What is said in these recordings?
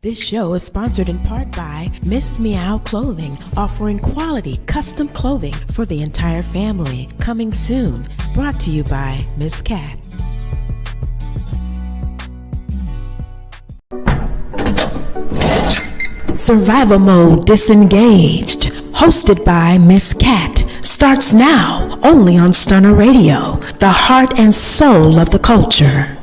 This show is sponsored in part by Miss Meow Clothing, offering quality custom clothing for the entire family. Coming soon. Brought to you by Miss Cat. Survival Mode Disengaged, hosted by Miss Cat, starts now only on Stunner Radio, the heart and soul of the culture.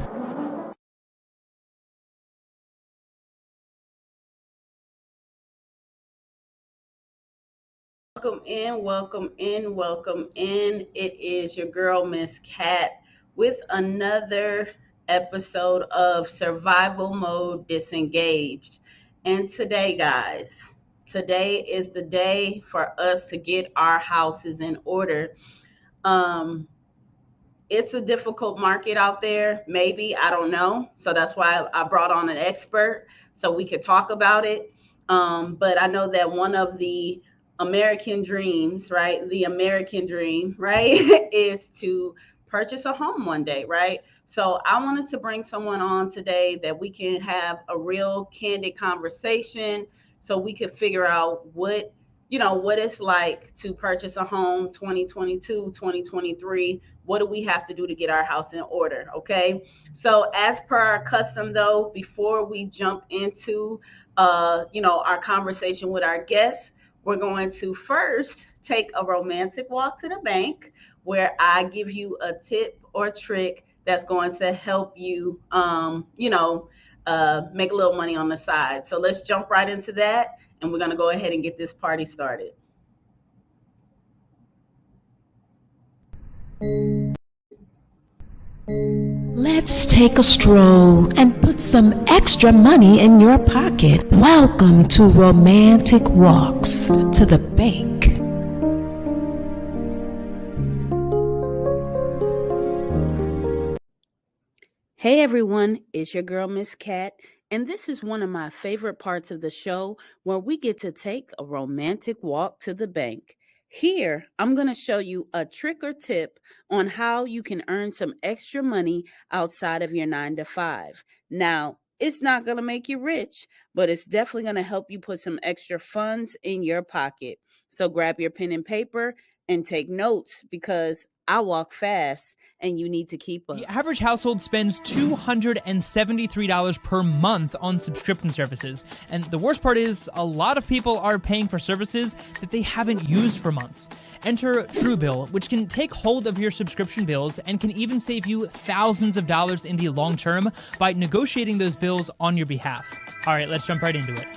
Welcome in. It is your girl, Miss Cat, with another episode of Survival Mode Disengaged. And today, guys, today is the day for us to get our houses in order. It's a difficult market out there, maybe, I don't know. So that's why I brought on an expert so we could talk about it. But I know that one of the American dreams, right? The American dream, right, is to purchase a home one day, right? So I wanted to bring someone on today that we can have a real candid conversation so we could figure out what it's like to purchase a home 2022, 2023. What do we have to do to get our house in order? Okay. So as per our custom though, before we jump into, our conversation with our guests, we're going to first take a romantic walk to the bank where I give you a tip or trick that's going to help you, make a little money on the side. So let's jump right into that. And we're going to go ahead and get this party started. Let's take a stroll and put some extra money in your pocket. Welcome to Romantic Walks to the Bank. Hey everyone, it's your girl Miss Cat, and this is one of my favorite parts of the show where we get to take a romantic walk to the bank. Here, I'm going to show you a trick or tip on how you can earn some extra money outside of your 9-to-5. Now, it's not going to make you rich, but it's definitely going to help you put some extra funds in your pocket. So grab your pen and paper and take notes because I walk fast and you need to keep up. The average household spends $273 per month on subscription services. And the worst part is, a lot of people are paying for services that they haven't used for months. Enter Truebill, which can take hold of your subscription bills and can even save you thousands of dollars in the long term by negotiating those bills on your behalf. All right, let's jump right into it.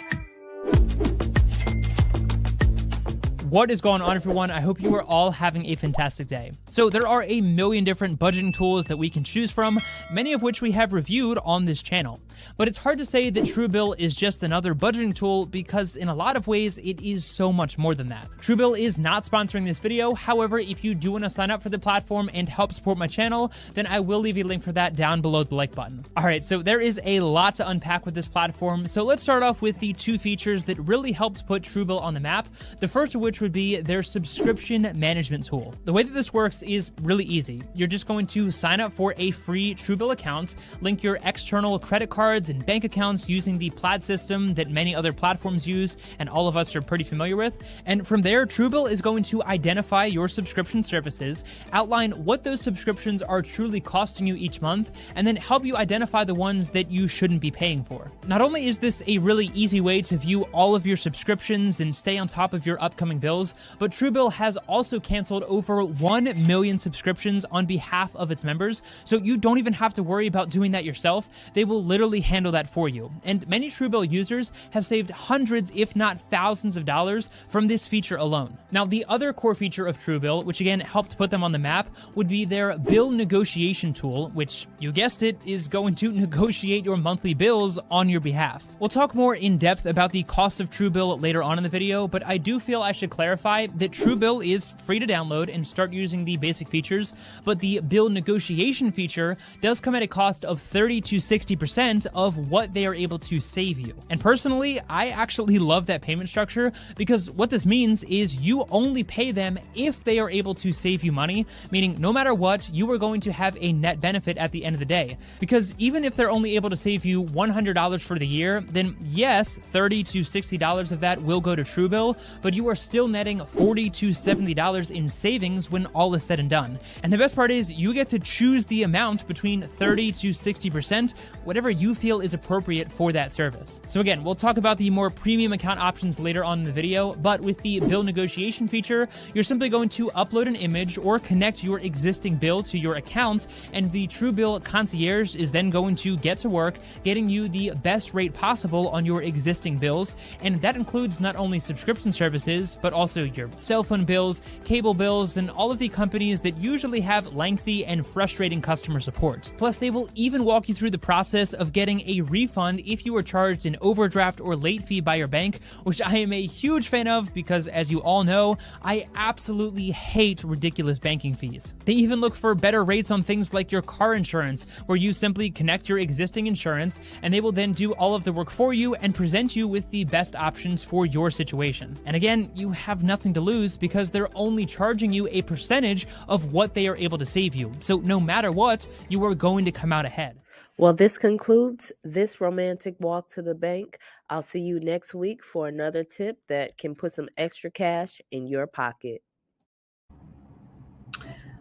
What is going on, everyone? I hope you are all having a fantastic day. So there are a million different budgeting tools that we can choose from, many of which we have reviewed on this channel. But it's hard to say that Truebill is just another budgeting tool because in a lot of ways, it is so much more than that. Truebill is not sponsoring this video. However, if you do want to sign up for the platform and help support my channel, then I will leave a link for that down below the like button. All right, so there is a lot to unpack with this platform. So let's start off with the two features that really helped put Truebill on the map. The first of which would be their subscription management tool. The way that this works is really easy. You're just going to sign up for a free Truebill account, link your external credit cards and bank accounts using the Plaid system that many other platforms use and all of us are pretty familiar with. And from there, Truebill is going to identify your subscription services, outline what those subscriptions are truly costing you each month, and then help you identify the ones that you shouldn't be paying for. Not only is this a really easy way to view all of your subscriptions and stay on top of your upcoming bills, but Truebill has also canceled over 1 million subscriptions on behalf of its members, so you don't even have to worry about doing that yourself. They will literally handle that for you. And many Truebill users have saved hundreds, if not thousands of dollars from this feature alone. Now, the other core feature of Truebill, which again helped put them on the map, would be their bill negotiation tool, which, you guessed it, is going to negotiate your monthly bills on your behalf. We'll talk more in depth about the cost of Truebill later on in the video, but I do feel I should clarify that Truebill is free to download and start using the basic features, but the bill negotiation feature does come at a cost of 30 to 60% of what they are able to save you. And personally, I actually love that payment structure because what this means is you only pay them if they are able to save you money, meaning no matter what, you are going to have a net benefit at the end of the day. Because even if they're only able to save you $100 for the year, then yes, $30 to $60 of that will go to Truebill, but you are still netting $40 to $70 in savings when all is said and done. And the best part is you get to choose the amount between 30 to 60%, whatever you feel is appropriate for that service. So again, we'll talk about the more premium account options later on in the video, but with the bill negotiation feature, you're simply going to upload an image or connect your existing bill to your account, and the Truebill concierge is then going to get to work getting you the best rate possible on your existing bills, and that includes not only subscription services, but also your cell phone bills, cable bills, and all of the companies that usually have lengthy and frustrating customer support. Plus, they will even walk you through the process of getting a refund if you were charged an overdraft or late fee by your bank, which I am a huge fan of because, as you all know, I absolutely hate ridiculous banking fees. They even look for better rates on things like your car insurance, where you simply connect your existing insurance and they will then do all of the work for you and present you with the best options for your situation. And again, you have nothing to lose because they're only charging you a percentage of what they are able to save you. So no matter what, you are going to come out ahead. Well, this concludes this romantic walk to the bank. I'll see you next week for another tip that can put some extra cash in your pocket.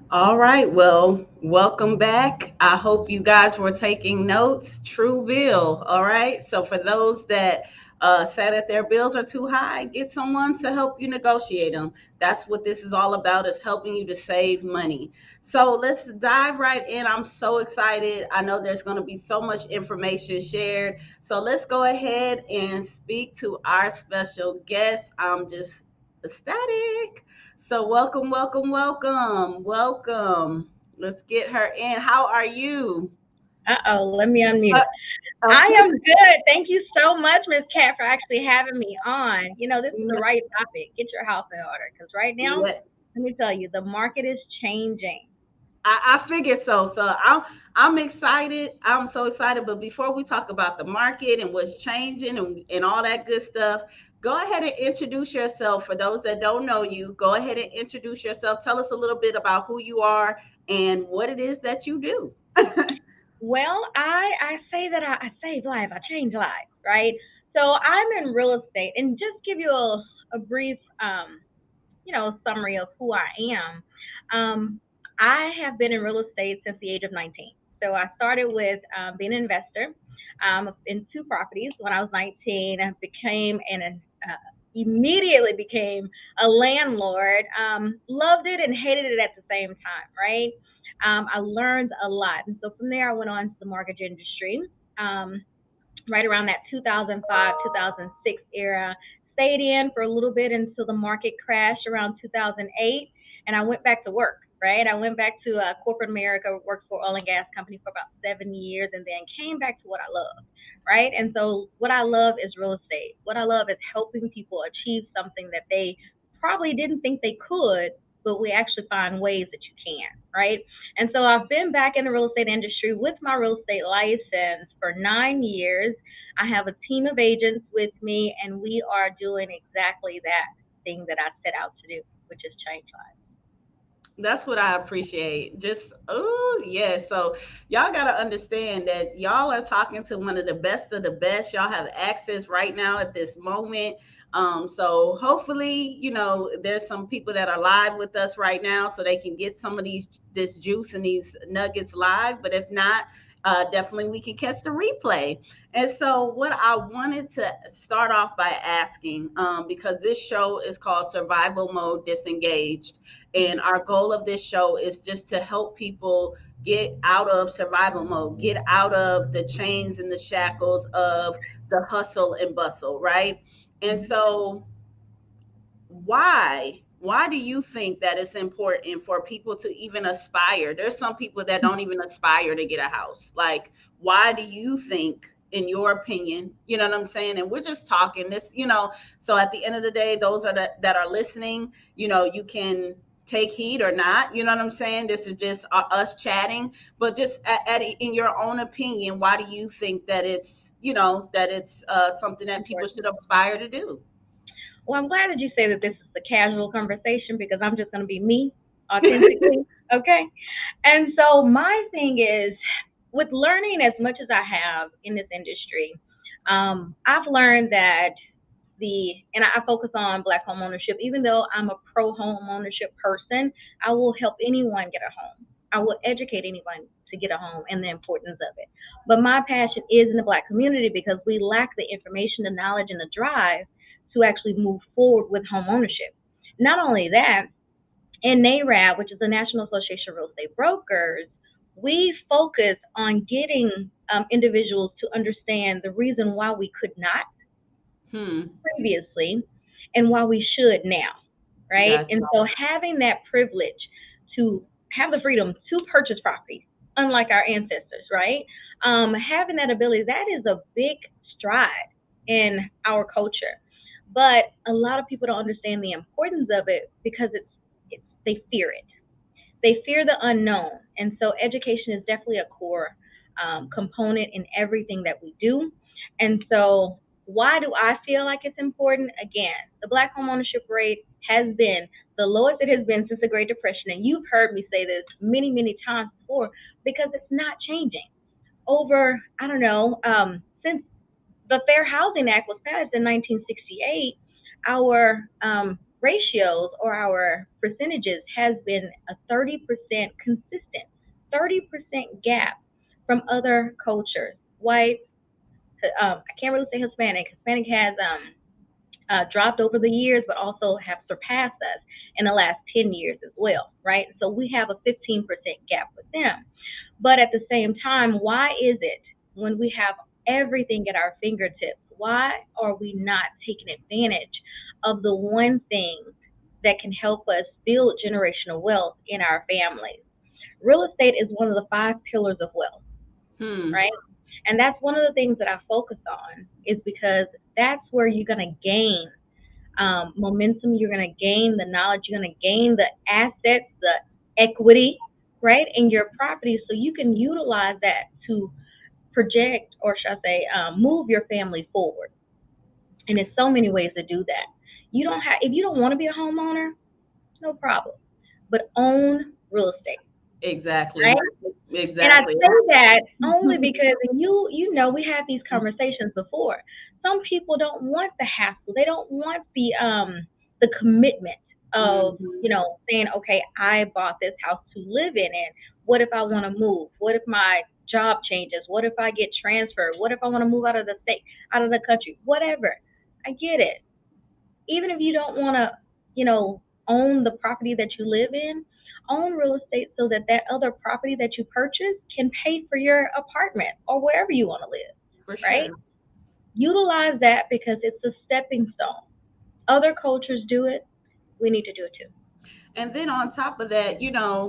All right. Well, welcome back. I hope you guys were taking notes. Truebill. All right. So for those that say that their bills are too high, get someone to help you negotiate them. That's what this is all about, is helping you to save money. So let's dive right in. I'm so excited. I know there's going to be so much information shared. So let's go ahead and speak to our special guest. I'm just ecstatic. So welcome. Let's get her in. How are you? Let me unmute. I am good. Thank you so much, Ms. Kat, for actually having me on. You know, this is the right topic. Get your house in order, because right now, let me tell you, the market is changing. I figured so. So I'm excited. I'm so excited. But before we talk about the market and what's changing and all that good stuff, go ahead and introduce yourself. For those that don't know you, go ahead and introduce yourself. Tell us a little bit about who you are and what it is that you do. Well, I say that I save lives, I change lives, right? So I'm in real estate, and just give you a brief, summary of who I am. I have been in real estate since the age of 19. So I started with being an investor in 2 properties when I was 19. I immediately became a landlord. Loved it and hated it at the same time, right? I learned a lot. And so from there, I went on to the mortgage industry right around that 2005, 2006 era. Stayed in for a little bit until the market crashed around 2008. And I went back to work, right? I went back to corporate America, worked for oil and gas company for about 7 years, and then came back to what I love, right? And so what I love is real estate. What I love is helping people achieve something that they probably didn't think they could, but we actually find ways that you can, right? And so I've been back in the real estate industry with my real estate license for 9 years. I have a team of agents with me, and we are doing exactly that thing that I set out to do, which is change lives. That's what I appreciate. Just, oh, yeah. So y'all got to understand that y'all are talking to one of the best. Y'all have access right now at this moment. So hopefully, there's some people that are live with us right now so they can get some of this juice and these nuggets live. But if not, definitely we can catch the replay. And so what I wanted to start off by asking, because this show is called Survival Mode Disengaged. And our goal of this show is just to help people get out of survival mode, get out of the chains and the shackles of the hustle and bustle, right? And so why do you think that it's important for people to even aspire? There's some people that don't even aspire to get a house. Like, why do you think, in your opinion, you know what I'm saying? And we're just talking this, so at the end of the day, those that are listening, you can take heed or not. You know what I'm saying? This is just us chatting, but just in your own opinion, why do you think that it's, something that people should aspire to do? Well, I'm glad that you say that this is a casual conversation because I'm just going to be me authentically. Okay. And so my thing is with learning as much as I have in this industry, I've learned that and I focus on Black home ownership. Even though I'm a pro home ownership person, I will help anyone get a home. I will educate anyone to get a home and the importance of it. But my passion is in the Black community because we lack the information, the knowledge, and the drive to actually move forward with home ownership. Not only that, in NARAB, which is the National Association of Real Estate Brokers, we focus on getting individuals to understand the reason why we could not previously and why we should now, right? Gotcha. And so having that privilege to have the freedom to purchase property, unlike our ancestors, right? Having that ability, that is a big stride in our culture. But a lot of people don't understand the importance of it because they fear it. They fear the unknown. And so education is definitely a core component in everything that we do. And so why do I feel like it's important? Again, the Black homeownership rate has been the lowest it has been since the Great Depression. And you've heard me say this many, many times before because it's not changing. Over, I don't know, since the Fair Housing Act was passed in 1968, our ratios or our percentages has been a 30% consistent, 30% gap from other cultures. White, I can't really say Hispanic. Hispanic has dropped over the years, but also have surpassed us in the last 10 years as well, right? So we have a 15% gap with them. But at the same time, why is it when we have everything at our fingertips, why are we not taking advantage of the one thing that can help us build generational wealth in our families? Real estate is one of the 5 pillars of wealth, right? And that's one of the things that I focus on is because that's where you're going to gain momentum, you're going to gain the knowledge, you're going to gain the assets, the equity, right, in your property so you can utilize that to project, or should I say, move your family forward. And there's so many ways to do that. You don't have, if you don't want to be a homeowner, no problem, but own real estate. Exactly. Right? Exactly. And I say that only because you know we had these conversations before. Some people don't want the hassle. They don't want the commitment of saying, okay, I bought this house to live in, and what if I want to move? What if my job changes? What if I get transferred? What if I want to move out of the state, out of the country? Whatever. I get it. Even if you don't want to, own the property that you live in, own real estate so that that other property that you purchase can pay for your apartment or wherever you want to live. For sure. Right? Utilize that because it's a stepping stone. Other cultures do it. We need to do it too. And then on top of that,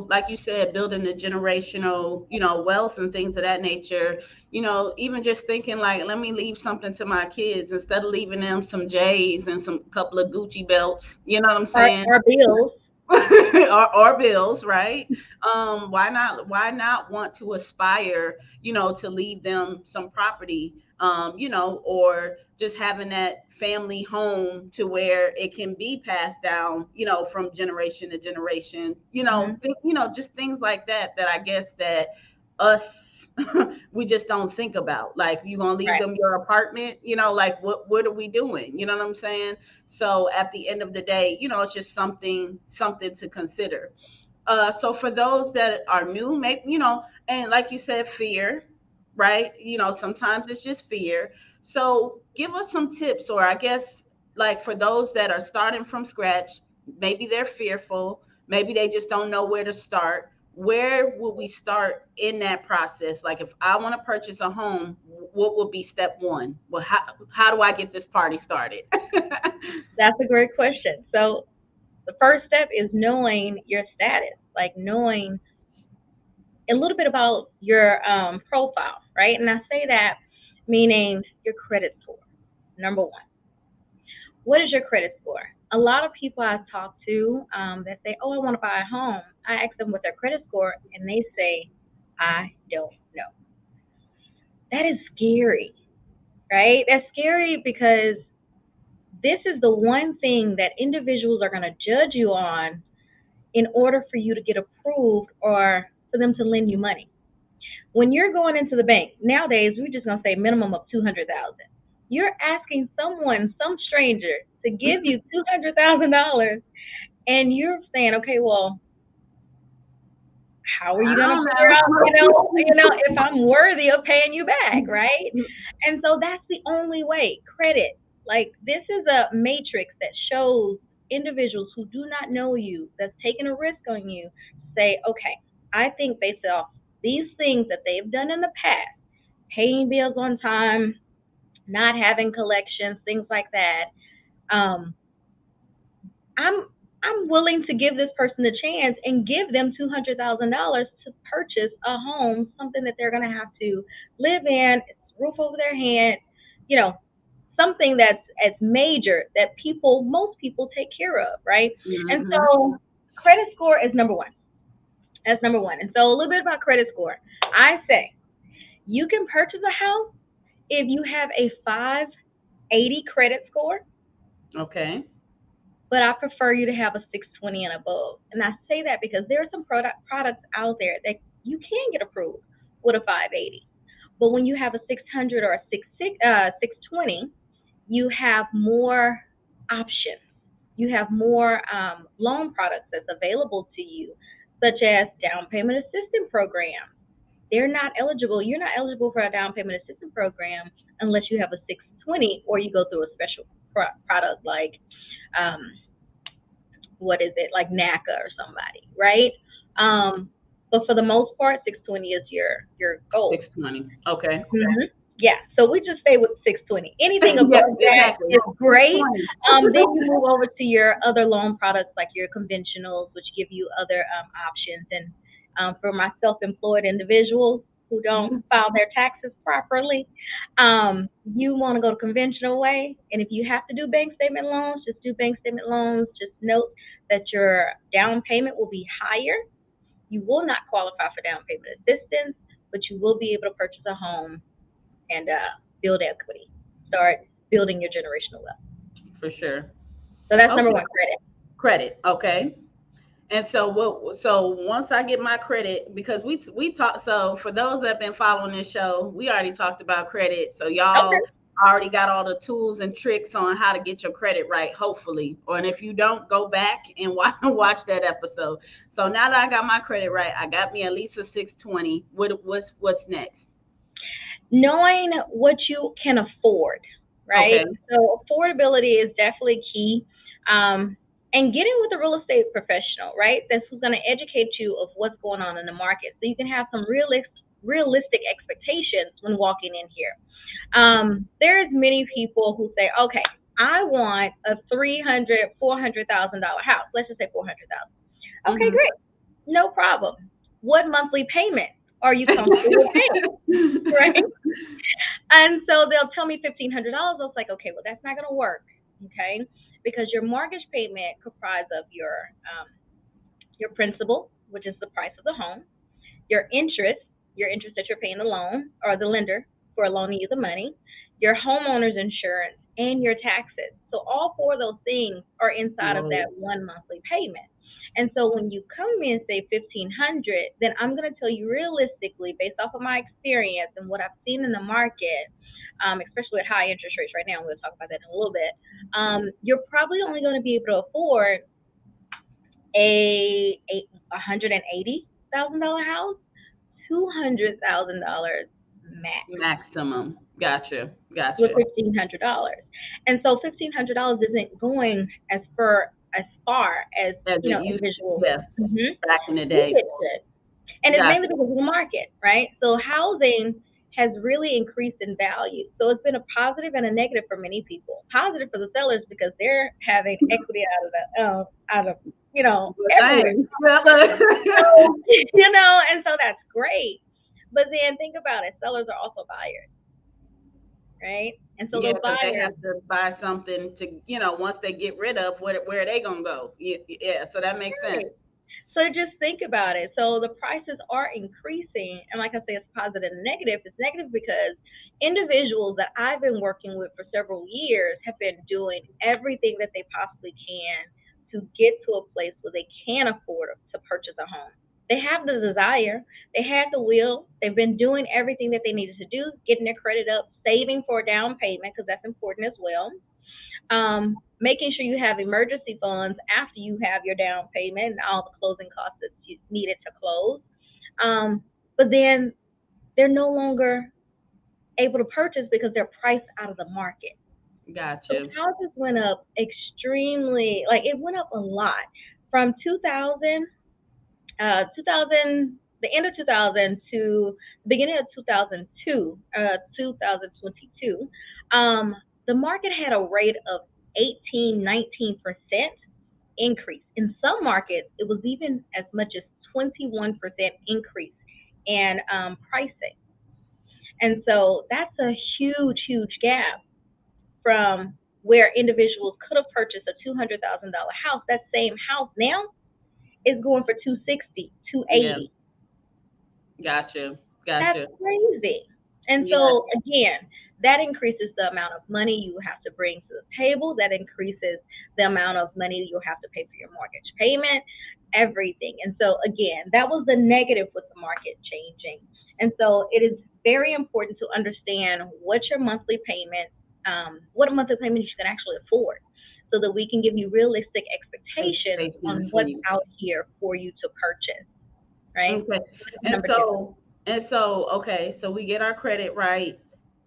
like you said, building the generational, wealth and things of that nature, even just thinking like, let me leave something to my kids instead of leaving them some J's and some couple of Gucci belts, you know what I'm saying? Or bills. or bills, right? Why not want to aspire, to leave them some property, or just having that family home to where it can be passed down, from generation to generation, just things like that I guess that us we just don't think about. Like, you gonna leave them your apartment, like what are we doing? You know what I'm saying? So at the end of the day, it's just something to consider. So for those that are new, and like you said, fear, right? Sometimes it's just fear. So give us some tips, or I guess like for those that are starting from scratch, maybe they're fearful, maybe they just don't know where to start. Where will we start in that process? Like, if I want to purchase a home, what will be step one? Well, how do I get this party started? That's a great question. So the first step is knowing your status, like knowing a little bit about your profile, right? And I say that meaning your credit score, number one. What is your credit score? a lot of people I talk to that say, oh, I want to buy a home. I ask them what their credit score, and they say, I don't know. That is scary, right? That's scary because this is the one thing that individuals are going to judge you on in order for you to get approved or for them to lend you money. When you're going into the bank, nowadays, we're just going to say minimum of $200,000. You're asking someone, some stranger, to give you $200,000, and you're saying, okay, well, how are you going to figure out, if I'm worthy of paying you back, right? And so that's the only way. Credit, like this is a matrix that shows individuals who do not know you, that's taking a risk on you, say, okay, I think based off these things that they've done in the past, paying bills on time, not having collections, things like that, I'm willing to give this person a chance and give them $200,000 to purchase a home, something that they're going to have to live in, roof over their head, something that's as major that most people take care of, right? And so credit score is number one. That's number one. And so a little bit about credit score. I say you can purchase a house if you have a 580 credit score. Okay. But I prefer you to have a 620 and above. And I say that because there are some products out there that you can get approved with a 580. But when you have a 600 or a 620, you have more options. You have more loan products that's available to you, such as down payment assistance programs. You're not eligible for a down payment assistance program unless you have a 620 or you go through a special product like like NACA or somebody, right? But for the most part, 620 is your goal. 620. Okay. Mm-hmm. Yeah. So we just stay with 620. Anything above that is great. Then you move over to your other loan products like your conventionals, which give you other options. And for my self-employed individuals who don't file their taxes properly, you want to go the conventional way. And if you have to do bank statement loans, just do bank statement loans. Just note that your down payment will be higher. You will not qualify for down payment assistance, but you will be able to purchase a home and build equity. Start building your generational wealth. For sure. So that's number one, credit. Credit, okay. And so once I get my credit, because we talked, so for those that have been following this show, we already talked about credit. So y'all already got all the tools and tricks on how to get your credit right, hopefully. And if you don't, go back and watch that episode. So now that I got my credit right, I got me at least a 620. What's next? Knowing what you can afford, right? Okay. So affordability is definitely key. And getting with a real estate professional, right? That's who's going to educate you of what's going on in the market. So you can have some realistic expectations when walking in here. There's many people who say, okay, I want a $300,000, $400,000 house. Let's just say $400,000. Okay, great. No problem. What monthly payment are you comfortable paying? Right? And so they'll tell me $1,500. I was like, okay, well, that's not going to work. Okay. Because your mortgage payment comprises of your principal, which is the price of the home, your interest that you're paying the loan or the lender for loaning you the money, your homeowner's insurance, and your taxes. So all four of those things are inside of that one monthly payment. And so when you come in, say $1,500, then I'm going to tell you realistically, based off of my experience and what I've seen in the market, especially with high interest rates right now, we'll talk about that in a little bit, you're probably only going to be able to afford a $180,000 house, $200,000 maximum. Gotcha. With $1,500. And so $1,500 isn't going as far as individuals. Yeah. Back in the day. And it's mainly because of the market, right? So housing has really increased in value. So it's been a positive and a negative for many people. Positive for the sellers because they're having equity out of everything. And so that's great. But then think about it, sellers are also buyers, right? And so Yeah, those because they buyers, have to buy something to, once they get rid of, where are they gonna go? Yeah, so that makes sense. right. So just think about it. So the prices are increasing, and like I say, it's positive and negative. It's negative because individuals that I've been working with for several years have been doing everything that they possibly can to get to a place where they can afford to purchase a home. They have the desire, they had the will, they've been doing everything that they needed to do, getting their credit up, saving for a down payment because that's important as well, making sure you have emergency funds after you have your down payment and all the closing costs that you needed to close. But then they're no longer able to purchase because they're priced out of the market. So Gotcha. houses went up extremely, like it went up a lot from 2000, the end of 2000 to the beginning of 2002, 2022. The market had a rate of 18, 19% increase. In some markets, it was even as much as 21% increase in pricing. And so that's a huge, huge gap from where individuals could have purchased a $200,000 house. That same house now is going for 260, Yeah, 280. gotcha, That's gotcha. crazy. And Yeah, so again, that increases the amount of money you have to bring to the table. That increases the amount of money you'll have to pay for your mortgage payment, everything. And so again, that was the negative with the market changing. And so it is very important to understand what your monthly payment, what a monthly payment you can actually afford, so that we can give you realistic expectations expectation on for what's you. out here for you to purchase, right? Okay. So that's And number two. so okay, so we get our credit right.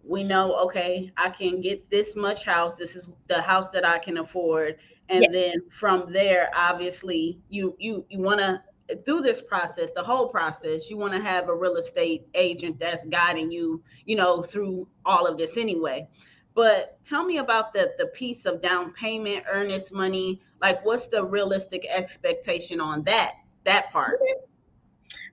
We know, okay, I can get this much house. This is the house that I can afford. Yes. And then from there, obviously, you want to, through this process, the whole process, you want to have a real estate agent that's guiding you, through all of this anyway. But tell me about the piece of down payment, earnest money. Like, what's the realistic expectation on that part?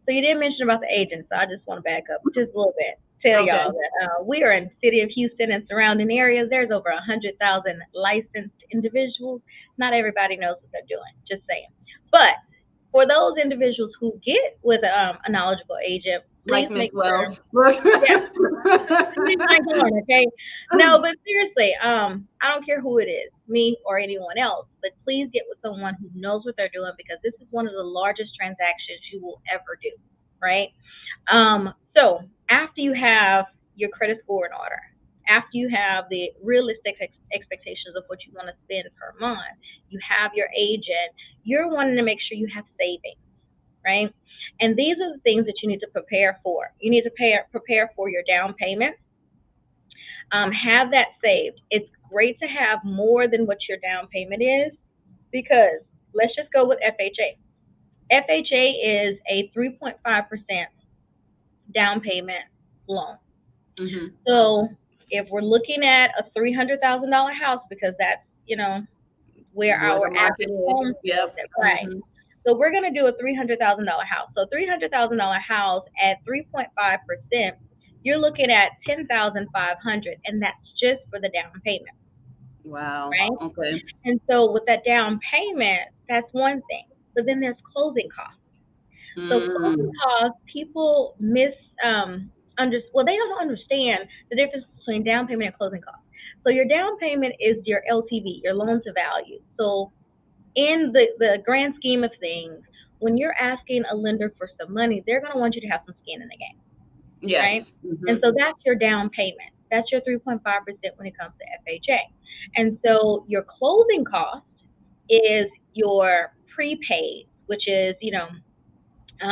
So you didn't mention about the agents, so I just want to back up just a little bit. Tell Okay. y'all that we are in the city of Houston and surrounding areas. There's over 100,000 licensed individuals. Not everybody knows what they're doing. Just saying. But for those individuals who get with a knowledgeable agent, Like please Miss make sure. Wells. Yeah, leave my alone, okay? No, but seriously, I don't care who it is, me or anyone else, but please get with someone who knows what they're doing because this is one of the largest transactions you will ever do, right? So after you have your credit score in order, after you have the realistic expectations of what you want to spend per month, you have your agent, you're wanting to make sure you have savings, right? And these are the things that you need to prepare for. You need to prepare for your down payment. Have that saved. It's great to have more than what your down payment is because let's just go with FHA. FHA is a 3.5% down payment loan. Hmm. So if we're looking at a $300,000 house, because that's, where Where our the market average is. home Yep. sales at, right? Hmm. So we're going to do a $300,000 house. So $300,000 house at 3.5%, you're looking at 10,500, and that's just for the down payment, Wow. right? Okay. And so with that down payment, that's one thing. But then there's closing costs. So closing Mm. costs, people they don't understand the difference between down payment and closing costs. So your down payment is your LTV, your loan to value. So in the grand scheme of things, when you're asking a lender for some money, they're going to want you to have some skin in the game, right? Yes. And Hmm. so that's your down payment. That's your 3.5% when it comes to FHA. And so your closing cost is your prepaid, which is,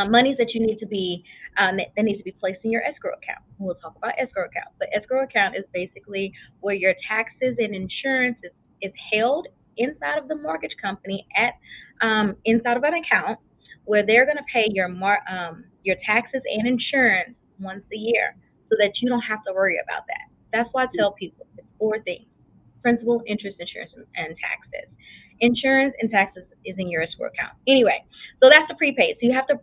monies that you need to be that needs to be placed in your escrow account. We'll talk about escrow account. The escrow account is basically where your taxes and insurance is held inside of the mortgage company at inside of an account where they're going to pay your taxes and insurance once a year, so that you don't have to worry about that. That's why I tell people it's four things: principal, interest, insurance, and taxes. Insurance and taxes is in your escrow account. Anyway, so that's the prepaid. So you have to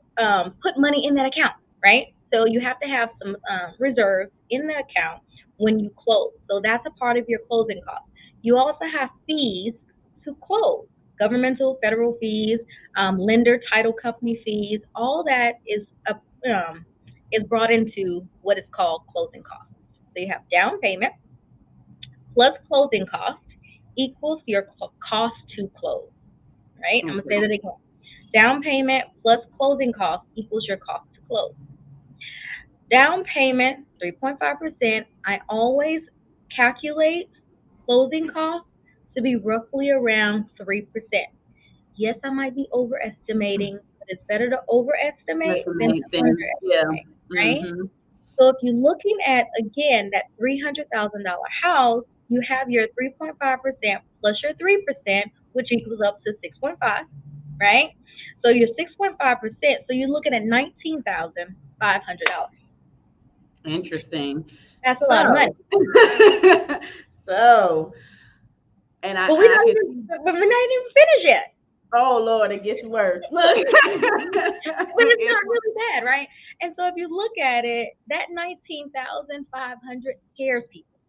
put money in that account, right? So you have to have some reserves in the account when you close. So that's a part of your closing costs. You also have fees to close, governmental, federal fees, lender, title company fees. All that is brought into what is called closing costs. So you have down payment plus closing cost equals your cost to close. Right? I'm gonna say that again. Down payment plus closing cost equals your cost to close. Down payment, 3.5%. I always calculate closing costs to be roughly around 3%. Yes, I might be overestimating, but it's better to overestimate That's than to amazing. Yeah. underestimate, right? Mm-hmm. So if you're looking at, again, that $300,000 house, you have your 3.5% plus your 3%, which equals up to 6.5, right? So your 6.5%, so you're looking at $19,500. Interesting. That's a lot of money. So, and But I can see. we're not even finished yet. Oh Lord, it gets worse. Look. But it's not really bad, right? And so if you look at it, that 19,500 scares people.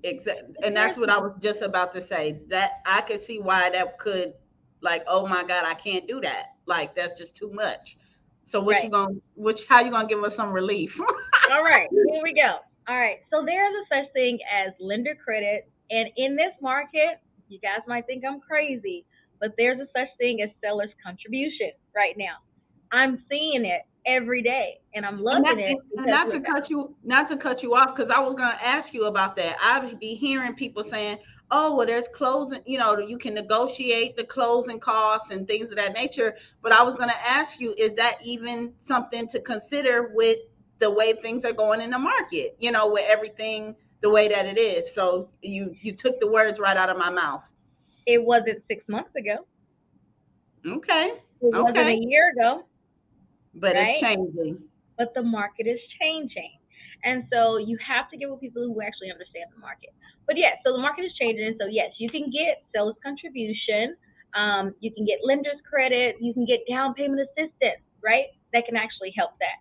Exactly. And that's what I was just about to say. That I could see why that could, like, oh my God, I can't do that. Like, that's just too much. So what you Right. gonna how you gonna give us some relief? All right, here we go. All right, so there's a such thing as lender credit, and in this market, you guys might think I'm crazy, but there's a such thing as seller's contribution right now. I'm seeing it every day, and I'm And loving it and because look, not to cut you off, because I was gonna ask you about that. I would be hearing people saying, "Oh, well, there's closing. You can negotiate the closing costs and things of that nature." But I was gonna ask you, is that even something to consider with the way things are going in the market? With everything the way that it is. So you took the words right out of my mouth. it wasn't 6 months ago, Okay, it wasn't a okay, year ago, but it's right? changing. But the market is changing. And so you have to get with people who actually understand the market. But yes, so the market is changing. And so yes, you can get seller's contribution, you can get lender's credit, you can get down payment assistance, right? That can actually help that.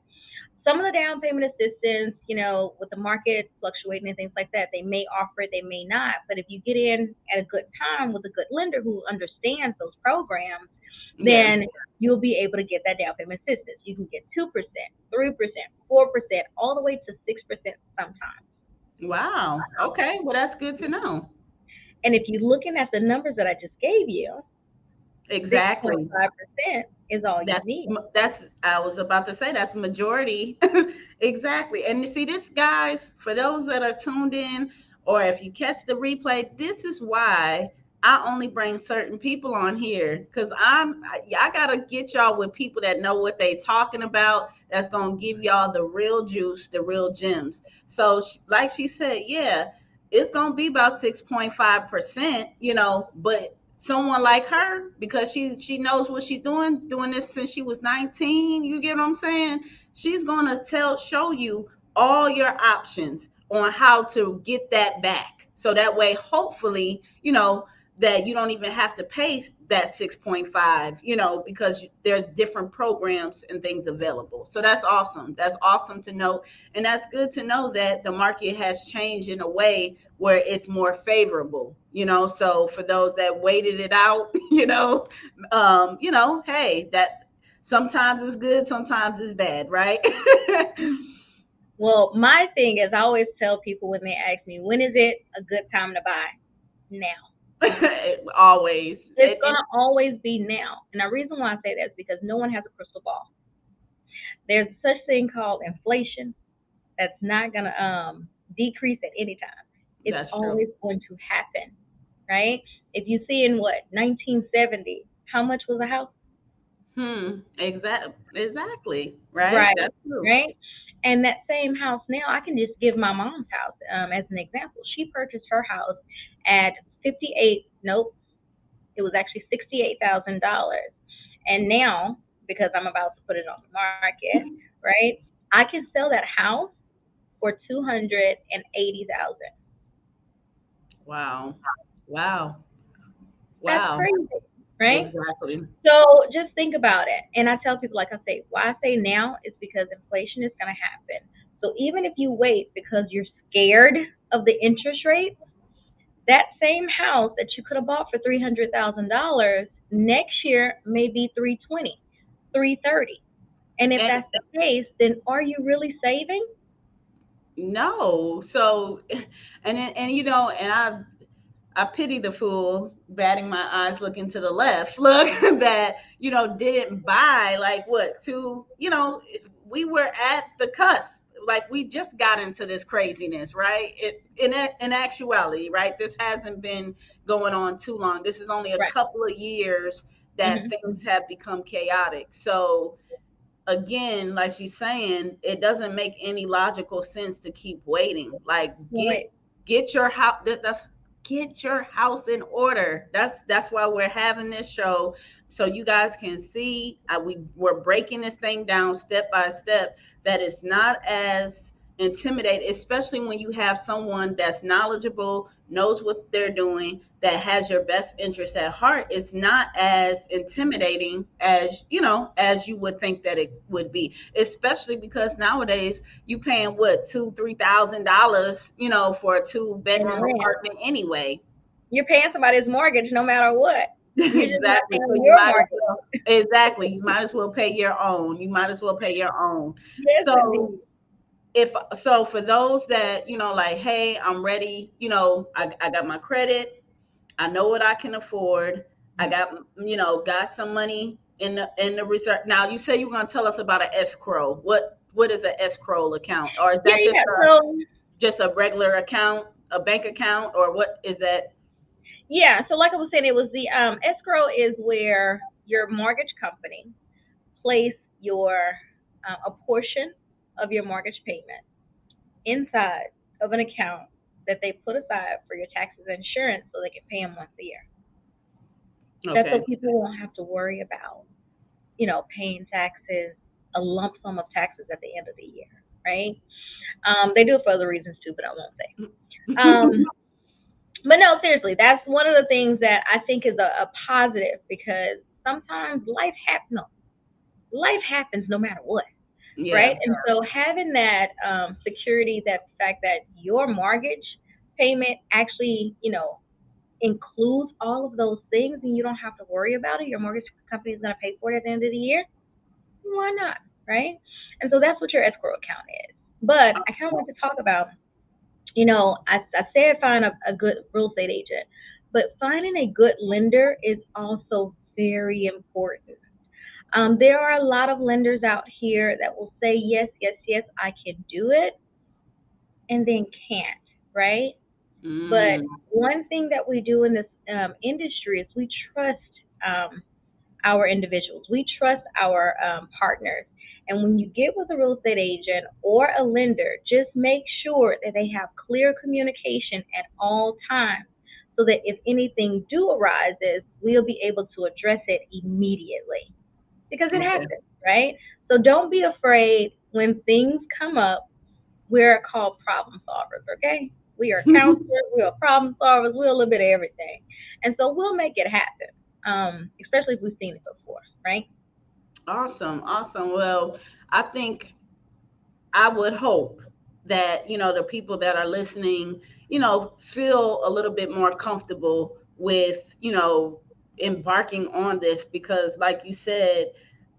Some of the down payment assistance, with the market fluctuating and things like that, they may offer it, they may not. But if you get in at a good time with a good lender who understands those programs, Yeah. then you'll be able to get that down payment assistance. You can get 2%, 3%, 4%, all the way to 6% sometimes. Wow. Okay. Well, that's good to know. And if you're looking at the numbers that I just gave you, Exactly. 6.5% is all you That's need. that's I was about to say that's majority. Exactly. And you see this, guys, for those that are tuned in, or if you catch the replay, this is why I only bring certain people on here, because I gotta get y'all with people that know what they talking about, that's gonna give y'all the real juice, the real gems. So like she said, yeah, it's gonna be about 6.5%, but someone like her, because she knows what she's doing this since she was 19, you get what I'm saying? She's going to show you all your options on how to get that back, so that way, hopefully, that you don't even have to pay that 6.5, because there's different programs and things available. So that's awesome to know. And that's good to know that the market has changed in a way where it's more favorable, so for those that waited it out, hey, that sometimes it's good, sometimes it's bad, right? Well, my thing is, I always tell people when they ask me, when is it a good time to buy? Now. Always. It's going to always be now. And the reason why I say that is because no one has a crystal ball. There's such thing called inflation that's not going to decrease at any time. It's That's true. always going to happen, right? If you see in 1970, how much was a house? Exactly. Right. Right, That's true. right. And that same house now, I can just give my mom's house as an example. She purchased her house at 58. Nope, it was actually $68,000. And now, because I'm about to put it on the market, right? I can sell that house for 280,000. Wow. Wow. That's Wow. crazy, right? Exactly. So just think about it. And I tell people, like I say, why I say now is because inflation is going to happen. So even if you wait because you're scared of the interest rate, that same house that you could have bought for $300,000 next year may be 320, 330. And if And that's the case, then are you really saving? no, so and you know, and I pity the fool batting my eyes looking to the left. Look that, you know, didn't buy like what two, you know, we were at the cusp. Like we just got into this craziness, right? In actuality, right? This hasn't been going on too long. This is only a Right. couple of years that Hmm. things have become chaotic. So again, like she's saying, it doesn't make any logical sense to keep waiting. Like Right. get your house. That's get your house in order. That's why we're having this show, so you guys can see. We're breaking this thing down step by step. That is not as intimidating, especially when you have someone that's knowledgeable, knows what they're doing, that has your best interest at heart. It's not as intimidating as, you know, as you would think that it would be, especially because nowadays you paying what, $2,000-3,000, you know, for a 2-bedroom Amen. apartment anyway. You're paying somebody's mortgage no matter what. You're just not Exactly. So paying you your might as mortgage. well, exactly, you might as well pay your own. You might as well pay your own. Yes, So indeed. if so, for those that, you know, like, hey, I'm ready, you know, I got my credit, I know what I can afford, I got, you know, got some money in the reserve. Now you say you're going to tell us about an escrow. What is an escrow account, or is Yeah, that yeah. So just a regular account, a bank account, or what is that? yeah, so like I was saying, it was the escrow is where your mortgage company place your a portion of your mortgage payment inside of an account that they put aside for your taxes and insurance so they can pay them once a year. That's so Okay. people won't have to worry about, paying taxes, a lump sum of taxes at the end of the year, right? They do it for other reasons too, but I won't say. But no, seriously, that's one of the things that I think is a positive because sometimes life happens no matter what, Yeah. right? And so having that security, that fact that your mortgage payment actually, includes all of those things and you don't have to worry about it. Your mortgage company is going to pay for it at the end of the year. Why not, right? And so that's what your escrow account is. But I kind of want to talk about, I said find a good real estate agent, but finding a good lender is also very important. There are a lot of lenders out here that will say, yes, yes, yes, I can do it, and then can't, right? But Mm, one thing that we do in this industry is we trust our individuals. We trust our partners. And when you get with a real estate agent or a lender, just make sure that they have clear communication at all times so that if anything do arises, we'll be able to address it immediately because it okay. happens, right? So don't be afraid when things come up. We're called problem solvers, okay? We are counselors, we are problem solvers, we're a little bit of everything. And so we'll make it happen, especially if we've seen it before, right? Awesome. Awesome. Well, I think I would hope that, you know, the people that are listening, you know, feel a little bit more comfortable with, you know, embarking on this because, like you said,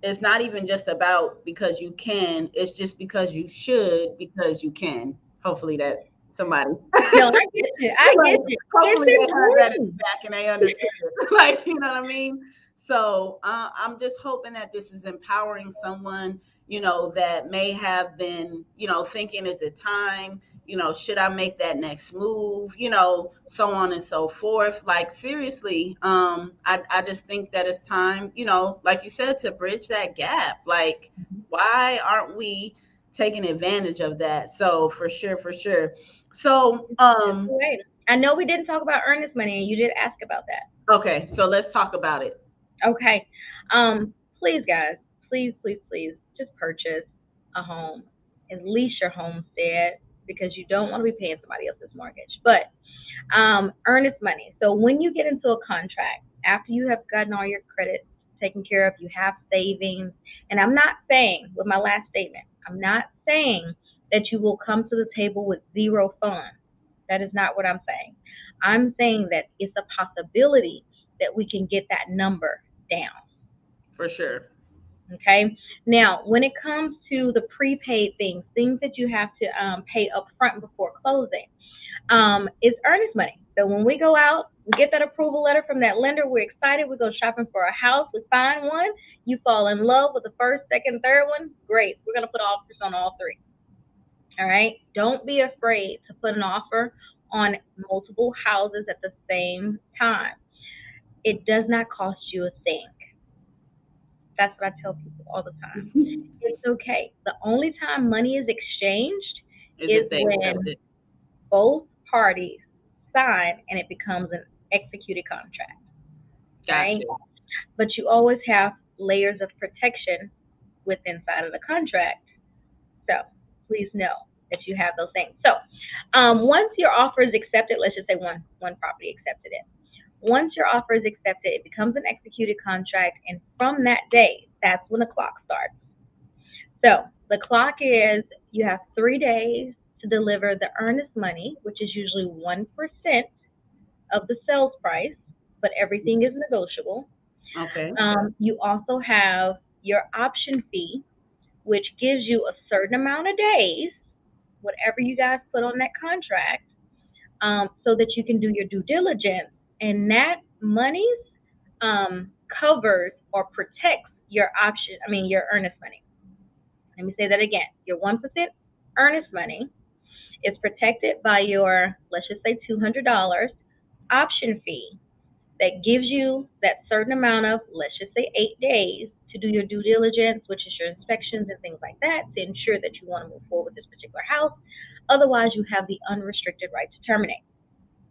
it's not even just about because you can, it's just because you should, because you can. Hopefully that somebody, No, I get you. I get you. hopefully It's they heard that in the important. back and they understood it. Like, you know what I mean? So I'm just hoping that this is empowering someone, you know, that may have been, you know, thinking, is it time? You know, should I make that next move? You know, so on and so forth. Like seriously, I just think that it's time, you know, like you said, to bridge that gap. Like, why aren't we taking advantage of that? So for sure, for sure. So Just wait. I know we didn't talk about earnest money, and you did ask about that. okay, so let's talk about it. Okay. Please, guys, please, please, please, just purchase a home, at least your homestead, because you don't want to be paying somebody else's mortgage. But earnest money. So when you get into a contract, after you have gotten all your credits taken care of, you have savings. And I'm not saying, with my last statement, I'm not saying that you will come to the table with zero funds. That is not what I'm saying. I'm saying that it's a possibility that we can get that number down. For sure. Okay. Now, when it comes to the prepaid things that you have to pay up front before closing, is earnest money. So when we go out, we get that approval letter from that lender. We're excited. We go shopping for a house. We find one. You fall in love with the first, second, third one. Great. We're going to put offers on all three. All right. Don't be afraid to put an offer on multiple houses at the same time. It does not cost you a thing. That's what I tell people all the time. It's okay. The only time money is exchanged is when both parties sign and it becomes an executed contract. Gotcha. Right? But you always have layers of protection with inside of the contract. So please know that you have those things. So once your offer is accepted, let's just say one property accepted it. Once your offer is accepted, it becomes an executed contract, and from that day, that's when the clock starts. So the clock is, you have 3 days to deliver the earnest money, which is usually 1% of the sales price, but everything is negotiable. Okay. You also have your option fee, which gives you a certain amount of days, whatever you guys put on that contract, so that you can do your due diligence, and that money covers or protects your your earnest money. Let me say that again. Your 1% earnest money is protected by your, let's just say $200 option fee that gives you that certain amount of, let's just say 8 days to do your due diligence, which is your inspections and things like that, to ensure that you want to move forward with this particular house. Otherwise, you have the unrestricted right to terminate.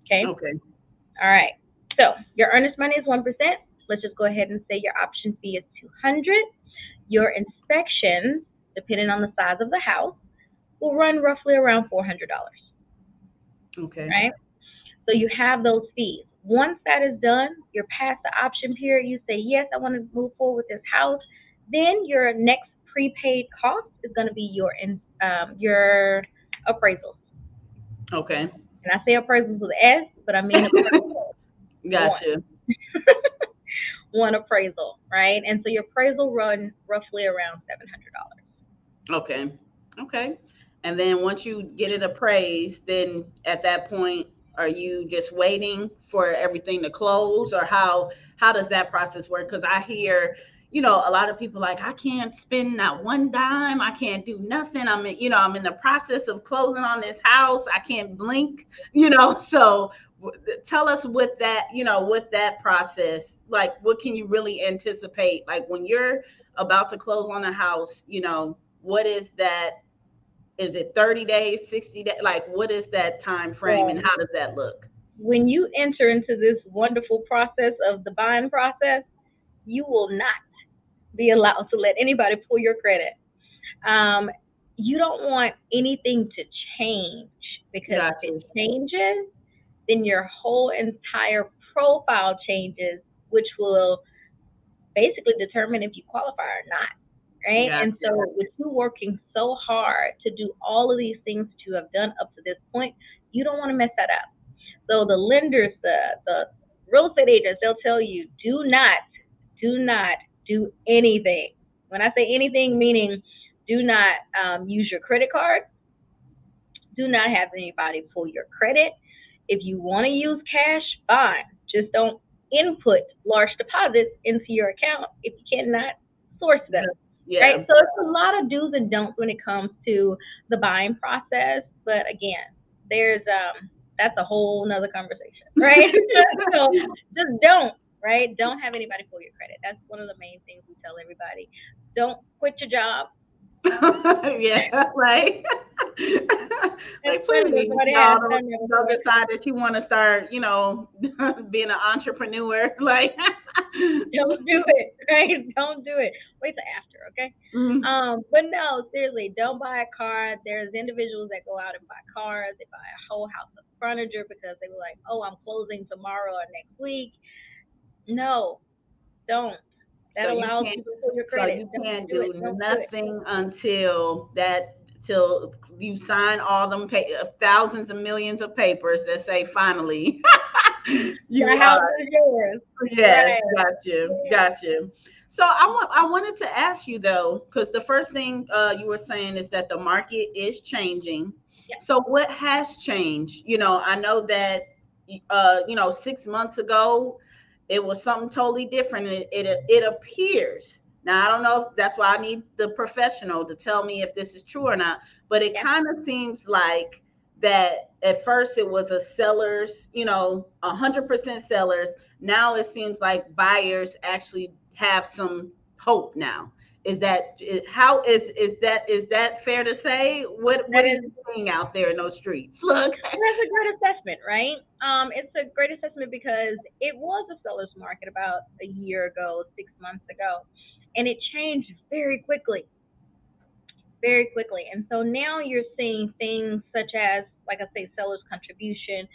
Okay? Okay. All right. So your earnest money is 1%. Let's just go ahead and say your option fee is $200. Your inspections, depending on the size of the house, will run roughly around $400. Okay. Right? So you have those fees. Once that is done, you're past the option period. You say, yes, I want to move forward with this house. Then your next prepaid cost is going to be your appraisals. Okay. And I say appraisals with an S, but I mean appraisal. Gotcha. One appraisal, right? And so your appraisal run roughly around $700. Okay. Okay. And then once you get it appraised, then at that point, are you just waiting for everything to close, or how does that process work? Because I hear, a lot of people like, I can't spend not one dime, I can't do nothing. I'm in the process of closing on this house. I can't blink, So tell us with that process, like what can you really anticipate? Like when you're about to close on a house, what is that? Is it 30 days, 60 days? Like, what is that time frame and how does that look? When you enter into this wonderful process of the buying process, you will not be allowed to let anybody pull your credit. You don't want anything to change, because Gotcha. if it changes, then your whole entire profile changes, which will basically determine if you qualify or not. Right? Gotcha. And so with you working so hard to do all of these things that you have done up to this point, you don't want to mess that up. So the lenders, the real estate agents, they'll tell you, do not do anything. When I say anything, meaning do not use your credit card. Do not have anybody pull your credit. If you want to use cash, fine. Just don't input large deposits into your account if you cannot source them. Yeah. Right? So it's a lot of do's and don'ts when it comes to the buying process. But again, there's that's a whole nother conversation, right? So just don't, right? Don't have anybody pull your credit. That's one of the main things we tell everybody. Don't quit your job. Yeah, right. Like, please, don't decide that you want to start, being an entrepreneur. Like, don't do it, right? Don't do it. Wait till after, okay? Mhm. But no, seriously, don't buy a car. There's individuals that go out and buy cars. They buy a whole house of furniture because they were like, oh, I'm closing tomorrow or next week. No, don't. That So allows you to pull your credit. you can't do nothing until that till you sign all them thousands of millions of papers that say finally you The house is yours. yes, Right. got you. So I wanted to ask you though, because the first thing you were saying is that the market is changing. Yeah. So what has changed? I know that 6 months ago it was something totally different. And it appears now. I don't know if that's why I need the professional to tell me if this is true or not. But it Yeah. kind of seems like that at first it was a sellers, 100% sellers. Now it seems like buyers actually have some hope now. How is that fair to say? What That are is you seeing out there in those streets? Look. That's a great assessment, right? It's a great assessment because it was a seller's market about a year ago, 6 months ago, and it changed very quickly, very quickly. And so now you're seeing things such as, like I say, seller's contribution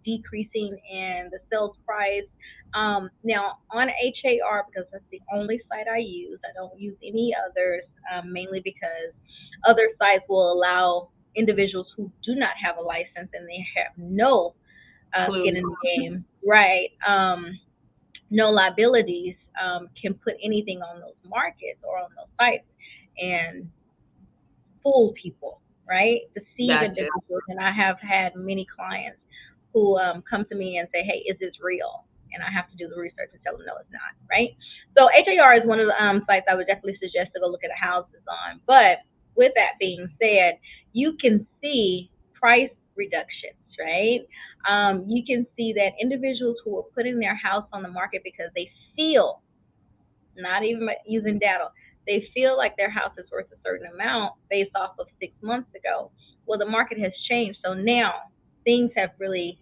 decreasing in the sales price. Now on HAR, because that's the only site I use, I don't use any others, mainly because other sites will allow individuals who do not have a license and they have no Clue. skin in the game, right? No liabilities, can put anything on those markets or on those sites and fool people, right? Deceive Gotcha. individuals. And I have had many clients who come to me and say, hey, is this real? And I have to do the research and tell them, no, it's not, right? So HAR is one of the sites I would definitely suggest to go look at the houses on. But with that being said, you can see price reductions, right? You can see that individuals who are putting their house on the market because they feel, not even using data, they feel like their house is worth a certain amount based off of 6 months ago. Well, the market has changed. So now things have really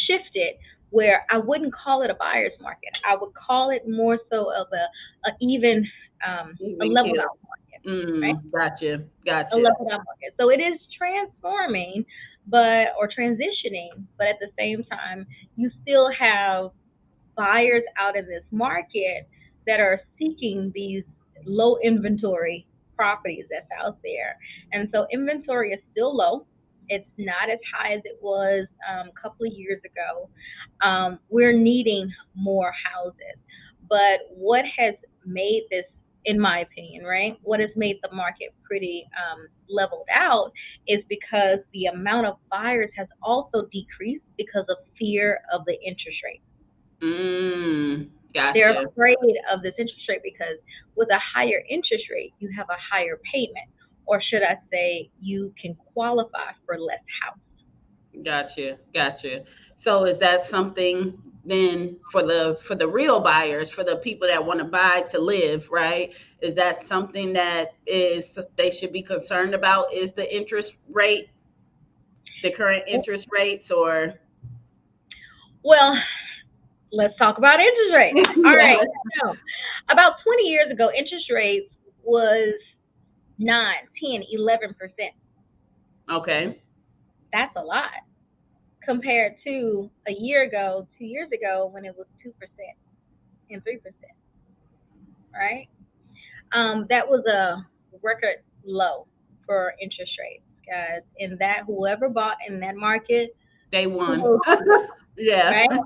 shifted where I wouldn't call it a buyer's market. I would call it more so of a even, a Even leveled kill. out market, right? Gotcha. A leveled out market. So it is transforming, or transitioning, but at the same time, you still have buyers out in this market that are seeking these low inventory properties that's out there. And so inventory is still low. It's not as high as it was a couple of years ago. We're needing more houses. But what has made this, in my opinion, right? What has made the market pretty leveled out is because the amount of buyers has also decreased because of fear of the interest rate. They're Gotcha. afraid of this interest rate because with a higher interest rate, you have a higher payment, or should I say, you can qualify for less house. Gotcha. So is that something then for the real buyers, for the people that want to buy to live, right? Is that something that is they should be concerned about? Is the interest rate, the current interest rates, or Well, let's talk about interest rates. All right. yes. So, about 20 years ago, interest rates was 9, 10, 11%. Okay. That's a lot compared to a year ago, 2 years ago, when it was 2% and 3%, right? That was a record low for interest rates, guys. And that whoever bought in that market, Day one. kudos to you, Yeah. right?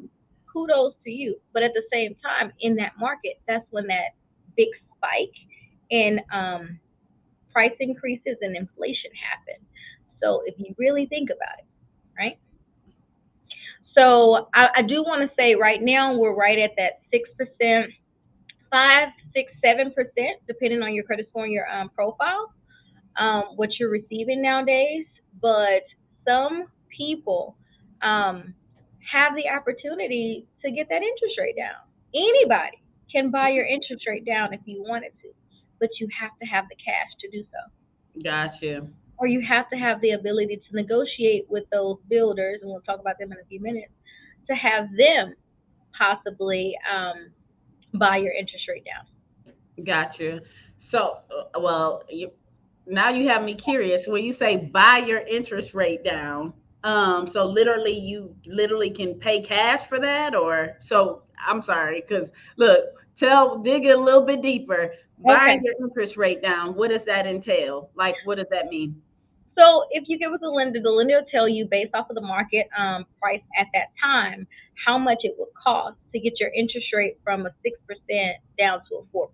Kudos to you. But at the same time, in that market, that's when that big spike in price increases and inflation happened. So if you really think about it, right? So I do want to say right now we're right at that 6%, 5, 6, 7%, depending on your credit score and your profile, what you're receiving nowadays. But some people have the opportunity to get that interest rate down. Anybody can buy your interest rate down if you wanted to, but you have to have the cash to do so. Gotcha. Or you have to have the ability to negotiate with those builders, and we'll talk about them in a few minutes, to have them possibly buy your interest rate down. Gotcha. So, now you have me curious. When you say buy your interest rate down, so literally you literally can pay cash for that, or so I'm sorry, because look, dig a little bit deeper. Okay. Buying your interest rate down, what does that entail? Like, what does that mean? So if you get with the lender will tell you based off of the market price at that time how much it would cost to get your interest rate from a 6% down to a 4%.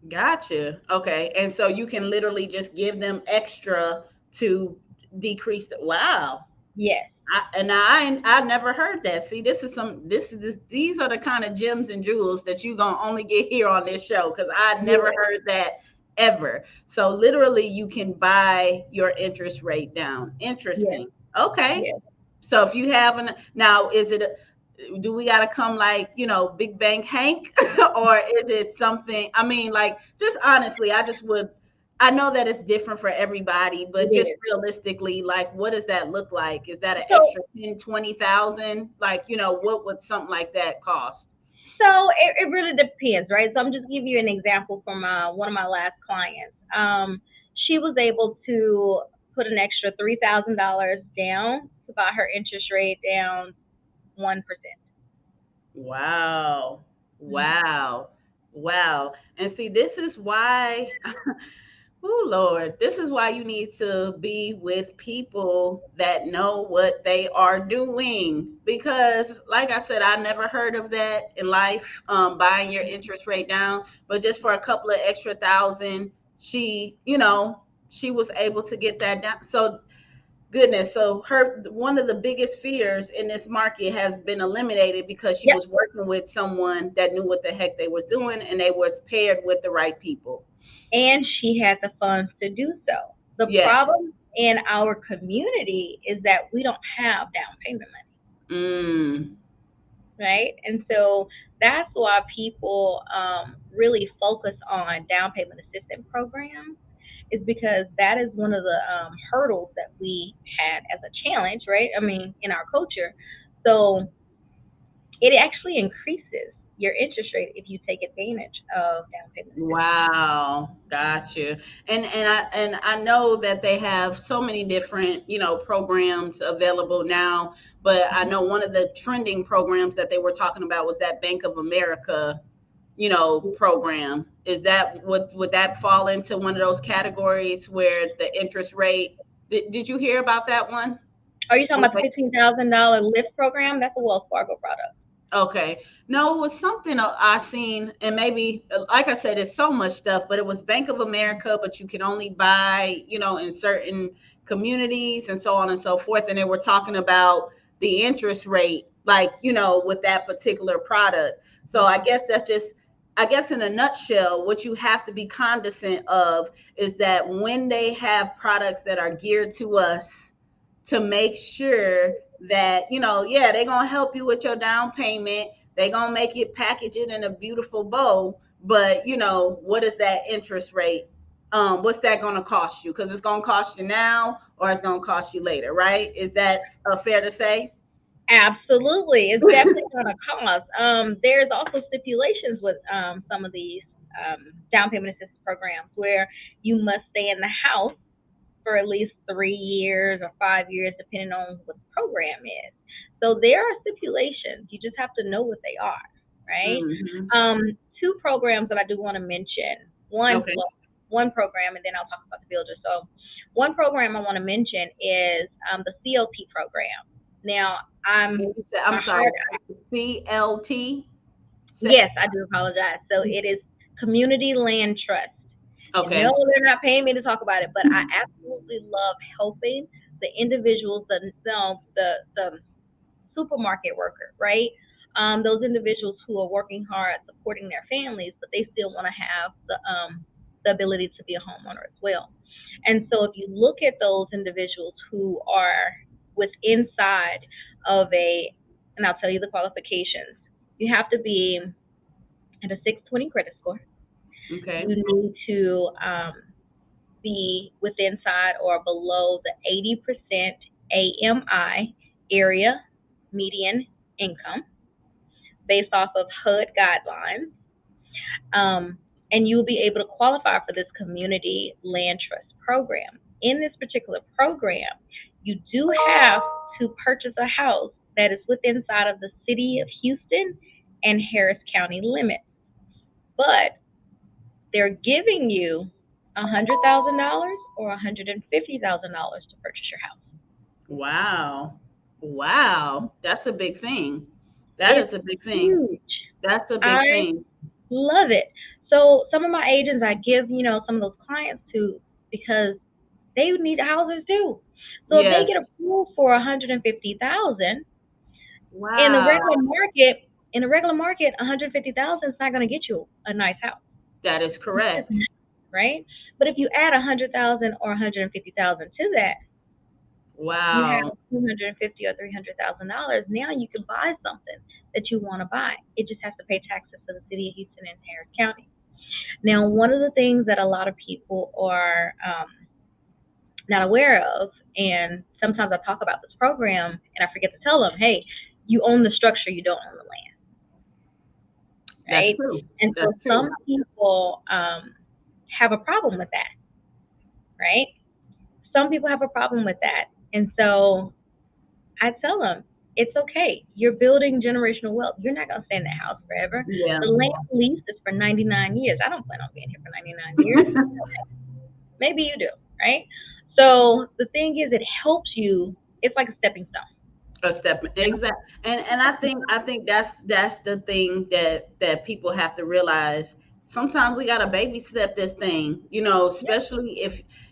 Gotcha. Okay. And so you can literally just give them extra to decrease the, wow. Yes. I never heard that. See, these are the kind of gems and jewels that you gonna only get here on this show, because I never heard that ever. So literally you can buy your interest rate down. Interesting. Okay. Yes. So if you have now, do we got to come like, Big Bang Hank, or is it something? I mean, like, just honestly, I know that it's different for everybody, but just realistically, like, what does that look like? Is that an extra 10, 20,000? Like, what would something like that cost? So it really depends, right? So I'm just giving you an example from one of my last clients. She was able to put an extra $3,000 down to buy her interest rate down 1%. Wow. Wow. Wow. And see, this is why, oh Lord, this is why you need to be with people that know what they are doing. Because like I said, I never heard of that in life, buying your interest rate down, but just for a couple of extra thousand, she was able to get that down. So goodness. So one of the biggest fears in this market has been eliminated because she was working with someone that knew what the heck they was doing, and they was paired with the right people. And she had the funds to do so. The problem in our community is that we don't have down payment money. Right? And so that's why people really focus on down payment assistance programs, is because that is one of the hurdles that we had as a challenge, right? I mean, in our culture. So it actually increases your interest rate if you take advantage of down payment assistance. Wow, gotcha. And I know that they have so many different, programs available now, but I know one of the trending programs that they were talking about was that Bank of America, program. Is that would that fall into one of those categories where the interest rate? Did you hear about that one? Are you talking about the $15,000 lift program? That's a Wells Fargo product. Okay. No, it was something I seen, and maybe, like I said, it's so much stuff, but it was Bank of America, but you can only buy, in certain communities and so on and so forth. And they were talking about the interest rate, like, with that particular product. So I guess in a nutshell, what you have to be cognizant of is that when they have products that are geared to us, to make sure that, they're going to help you with your down payment. They're going to make it, package it in a beautiful bow. But, what is that interest rate? What's that going to cost you? Because it's going to cost you now, or it's going to cost you later, right? Is that fair to say? Absolutely. It's definitely going to cost. There's also stipulations with some of these down payment assistance programs where you must stay in the house for at least 3 years or 5 years, depending on what the program is. So there are stipulations. You just have to know what they are, right? Mm-hmm. 2 programs that I do want to mention. One program, and then I'll talk about the builder. So one program I want to mention is the CLT program. Now, I'm sorry, CLT? Yes, I do apologize. So it is Community Land Trust. Okay. No, they're not paying me to talk about it, but I absolutely love helping the individuals, the supermarket worker, right? Those individuals who are working hard, supporting their families, but they still want to have the ability to be a homeowner as well. And so if you look at those individuals who are inside of and I'll tell you the qualifications. You have to be at a 620 credit score. Okay. You need to be inside or below the 80% AMI area median income based off of HUD guidelines. And you'll be able to qualify for this Community Land Trust program. In this particular program, you do have to purchase a house that is inside of the city of Houston and Harris County limits. But they're giving you $100,000 or $150,000 to purchase your house. Wow. Wow. That's a big thing. That It's is a big thing. huge. That's a big I thing. love it. So some of my agents I give, some of those clients to because they need houses too. So if they Yes. get approved for 150,000 in the Wow. regular market, 150,000 is not going to get you a nice house, That is correct. right? But if you add 100,000 or 150,000 to that, you have Wow. 250 or $300,000. Now you can buy something that you want to buy. It just has to pay taxes to the city of Houston and Harris County. Now, one of the things that a lot of people are not aware of, and sometimes I talk about this program and I forget to tell them, hey, you own the structure, you don't own the land, That's right? true. And so That's true. some people have a problem with that, right? Some people have a problem with that. And so I tell them, it's okay. You're building generational wealth. You're not going to stay in that house forever. Yeah. The land lease is for 99 years. I don't plan on being here for 99 years. Maybe you do, right? So the thing is, it helps you. It's like a stepping stone. A step exact. And I think that's the thing that people have to realize. Sometimes we gotta baby step this thing, especially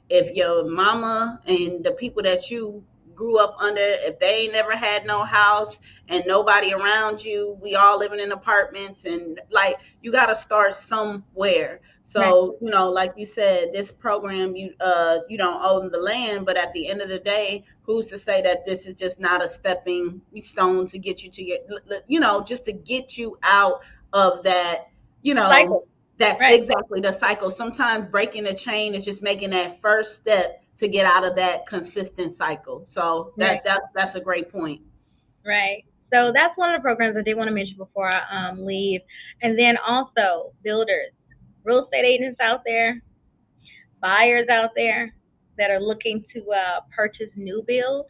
if your mama and the people that you grew up under, if they ain't never had no house and nobody around you, we all living in apartments, and like you gotta start somewhere. Right. So, like you said, this program, you don't own the land, but at the end of the day, who's to say that this is just not a stepping stone to get you to just to get you out of that, Cycle. that's Right. exactly the cycle. Sometimes breaking the chain is just making that first step to get out of that consistent cycle. So Right. that's a great point. Right. So that's one of the programs I did want to mention before I leave. And then also builders, real estate agents out there, buyers out there that are looking to purchase new builds,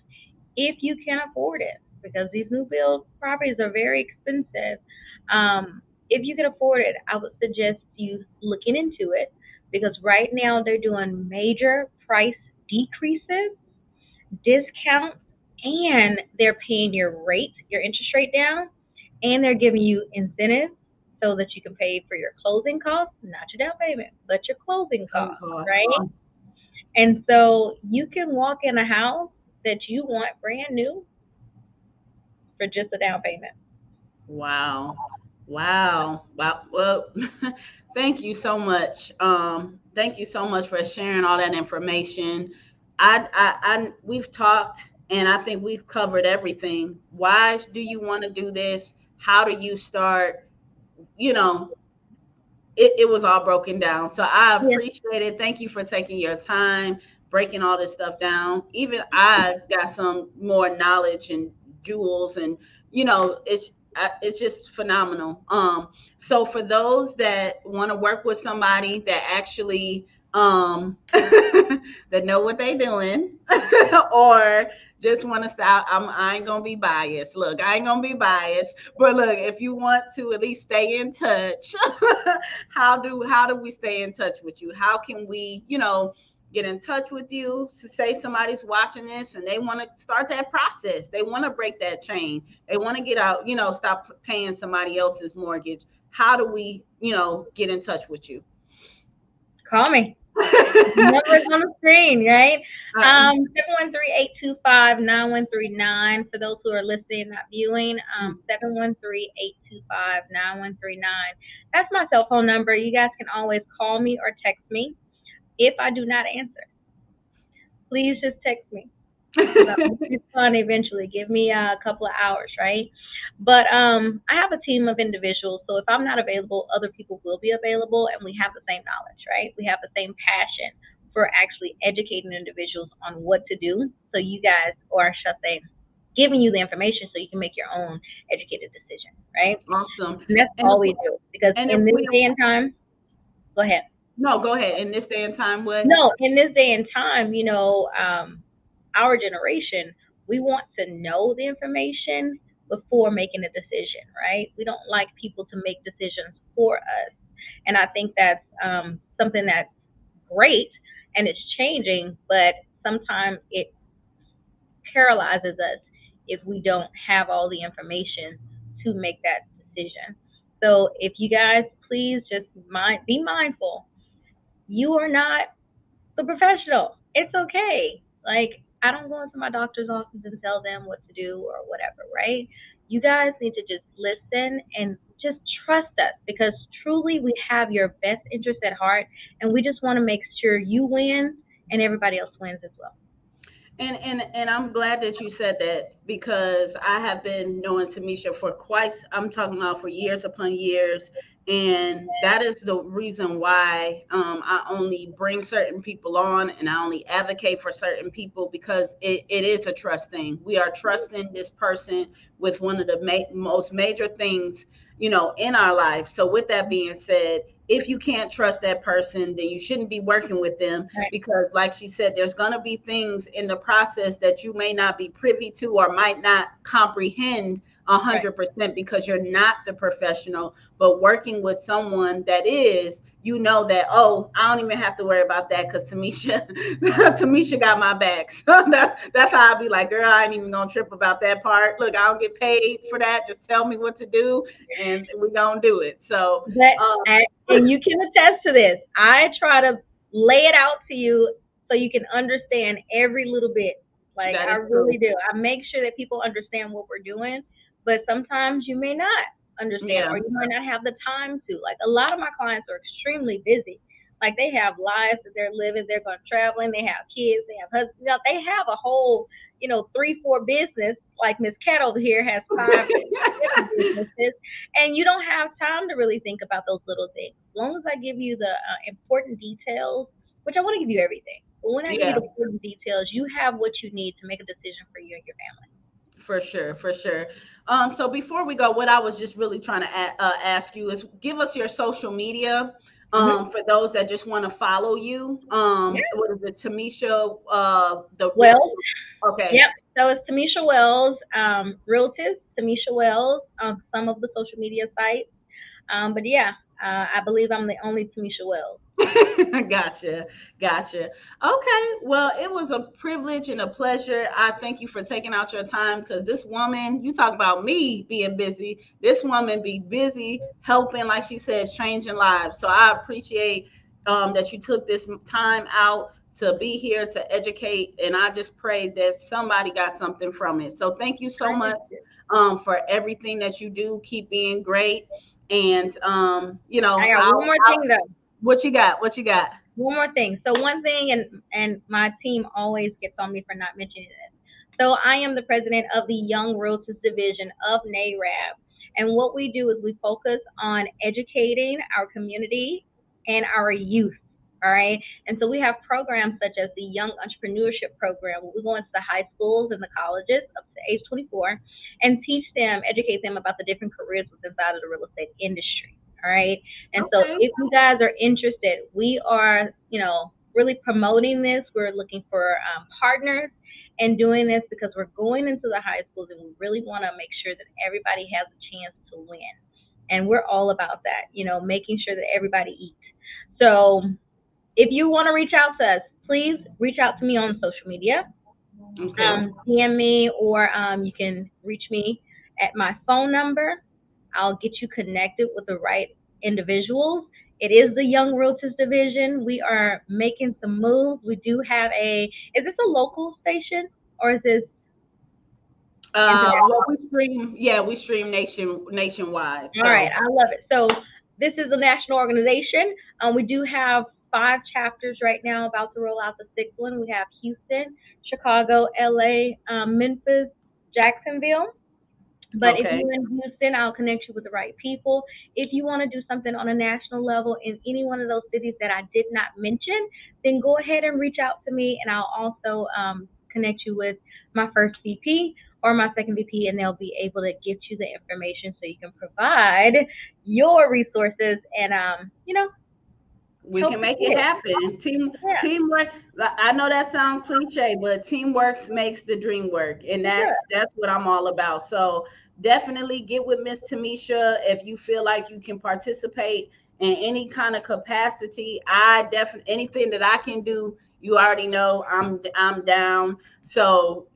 if you can afford it, because these new build properties are very expensive. If you can afford it, I would suggest you looking into it, because right now they're doing major price decreases, discounts, and they're paying your interest rate down, and they're giving you incentives so that you can pay for your closing costs, not your down payment, but your closing Some costs, costs. right? And so you can walk in a house that you want brand new for just a down payment. Wow. Wow. Wow. Well, thank you so much. Thank you so much for sharing all that information. We've talked, and I think we've covered everything. Why do you want to do this? How do you start? You know, it was all broken down. So I Yeah. appreciate it. Thank you for taking your time, breaking all this stuff down. Even I got some more knowledge and jewels, and it's just phenomenal. So for those that want to work with somebody that actually that know what they doing, or just want to stop, I ain't gonna be biased. Look, I ain't gonna be biased, but look, if you want to at least stay in touch, how do we stay in touch with you? How can we, get in touch with you? To say somebody's watching this and they want to start that process, they want to break that chain, they want to get out, stop paying somebody else's mortgage. How do we, get in touch with you? Call me. Numbers on the screen, right? 713-825-9139 for those who are listening, not viewing. 713-825-9139. That's my cell phone number. You guys can always call me or text me. If I do not answer, please just text me. It's fun eventually. Give me a couple of hours, right? But I have a team of individuals, so if I'm not available, other people will be available, and we have the same knowledge, right? We have the same passion for actually educating individuals on what to do. So you guys, or I should say, giving you the information so you can make your own educated decision, right? Awesome. And that's And all if, we do. Because and if in this we day and time, go ahead. no, go ahead. In this day and time, what? No, in this day and time, our generation, we want to know the information before making a decision, right? We don't like people to make decisions for us. And I think that's something that's great and it's changing, but sometimes it paralyzes us if we don't have all the information to make that decision. So if you guys please just be mindful, you are not the professional. It's okay. Like, I don't go into my doctor's office and tell them what to do or whatever, right? You guys need to just listen and just trust us, because truly we have your best interest at heart, and we just want to make sure you win and everybody else wins as well. And I'm glad that you said that, because I have been knowing Tamesha for I'm talking about for years upon years. And that is the reason why I only bring certain people on and I only advocate for certain people, because it is a trust thing. We are trusting this person with one of the most major things, in our life. So with that being said, if you can't trust that person, then you shouldn't be working with them, Right. because like she said, there's going to be things in the process that you may not be privy to or might not comprehend 100%, because you're not the professional. But working with someone that is, that, oh, I don't even have to worry about that, because Tamesha got my back. So that's how I'll be like, girl, I ain't even gonna trip about that part. Look, I don't get paid for that. Just tell me what to do and we're gonna do it. So And you can attest to this. I try to lay it out to you so you can understand every little bit. Like, I really do. I make sure that people understand what we're doing, but sometimes you may not understand, or you might not have the time to. Like, a lot of my clients are extremely busy. Like, they have lives that they're living. They're going traveling. They have kids. They have husbands. They have a whole, 3-4 business. Like Miss Cat over here has 5 businesses, and you don't have time to really think about those little things. As long as I give you the important details, which I want to give you everything, but when I give you the important details, you have what you need to make a decision for you and your family. For sure, for sure. So before we go, what I was just really trying to ask you is, give us your social media for those that just want to follow you. What is it, Tamesha? Wells. Okay. Yep. So it's Tamesha Wells, Realtist, Tamesha Wells on some of the social media sites. But yeah, I believe I'm the only Tamesha Wells. Gotcha. Okay. Well, it was a privilege and a pleasure. I thank you for taking out your time, because this woman, you talk about me being busy. This woman be busy helping, like she says, changing lives. So I appreciate that you took this time out to be here to educate. And I just pray that somebody got something from it. So thank you so much for everything that you do. Keep being great. And, I got one more thing though. What you got? One more thing. So one thing, and my team always gets on me for not mentioning this. So I am the president of the Young Realtors Division of NARAB. And what we do is we focus on educating our community and our youth. All right. And so we have programs such as the Young Entrepreneurship Program, where we go into the high schools and the colleges up to age 24 and educate them about the different careers inside of the real estate industry. All right. And so if you guys are interested, we are, really promoting this. We're looking for partners and doing this because we're going into the high schools and we really want to make sure that everybody has a chance to win. And we're all about that, making sure that everybody eats. So if you want to reach out to us, please reach out to me on social media. DM me, or you can reach me at my phone number. I'll get you connected with the right individuals. It is the Young Realtors Division. We are making some moves. We do have is this a local station, or is this? Well, we stream nationwide. So. All right, I love it. So this is a national organization. We do have 5 chapters right now, about to roll out the 6th one. We have Houston, Chicago, LA, Memphis, Jacksonville. But if you're in Houston, I'll connect you with the right people. If you want to do something on a national level in any one of those cities that I did not mention, then go ahead and reach out to me, and I'll also connect you with my first VP or my second VP, and they'll be able to get you the information so you can provide your resources and, we can make it happen. Teamwork. I know that sounds cliche, but teamwork makes the dream work, and that's what I'm all about. So definitely get with Miss Tamesha if you feel like you can participate in any kind of capacity, I definitely, anything that I can do, you already know I'm down. So,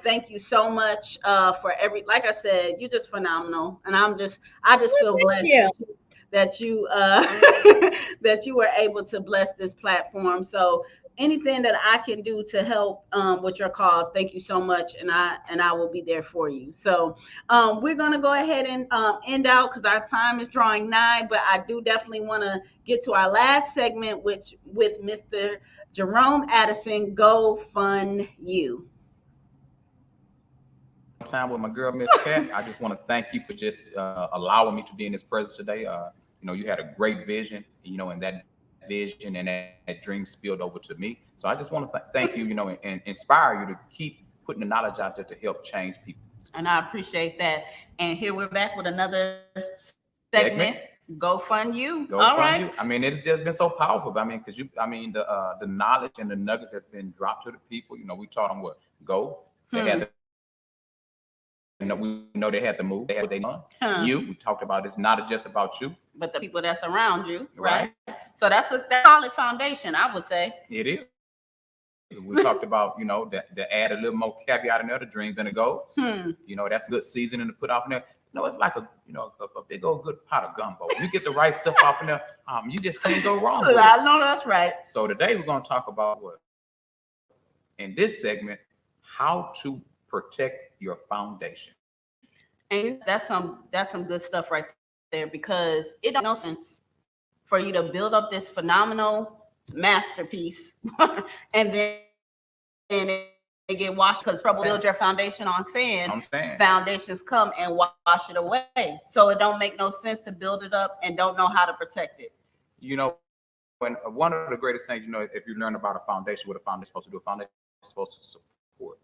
thank you so much for like I said, you're just phenomenal. And I just feel Thank blessed you. that you that you were able to bless this platform. So anything that I can do to help with your cause, thank you so much, and I will be there for you. So we're gonna go ahead and end out because our time is drawing nigh, but I do definitely want to get to our last segment, which with Mr. Jerome Addison, Go Fund You. Time with my girl, Miss Cat. I just want to thank you for just allowing me to be in this presence today. You had a great vision, and that vision and that dream spilled over to me. So I just want to thank you, and inspire you to keep putting the knowledge out there to help change people. And I appreciate that. And here we're back with another segment. Go Fund You. Go Fund You. I mean, it's just been so powerful. I mean, because the knowledge and the nuggets that's been dropped to the people. We taught them what go. They had to. We know they had to move. They had what they done. We talked about it's not just about you, but the people that's around you, right? So that's a solid foundation, I would say. It is. We talked about, to add a little more caveat in there, the dreams and the goals. That's good seasoning to put off in there. It's like a big old good pot of gumbo. You get the right stuff off in there, you just can't go wrong with it. I know that's right. So today we're going to talk about in this segment, how to protect your foundation. And that's some good stuff right there, because it don't make no sense for you to build up this phenomenal masterpiece and then it get washed because trouble build your foundation on sand. Foundations come and wash it away. So it don't make no sense to build it up and don't know how to protect it. When one of the greatest things, if you learn about a foundation, what a foundation is supposed to do, a foundation is supposed to support.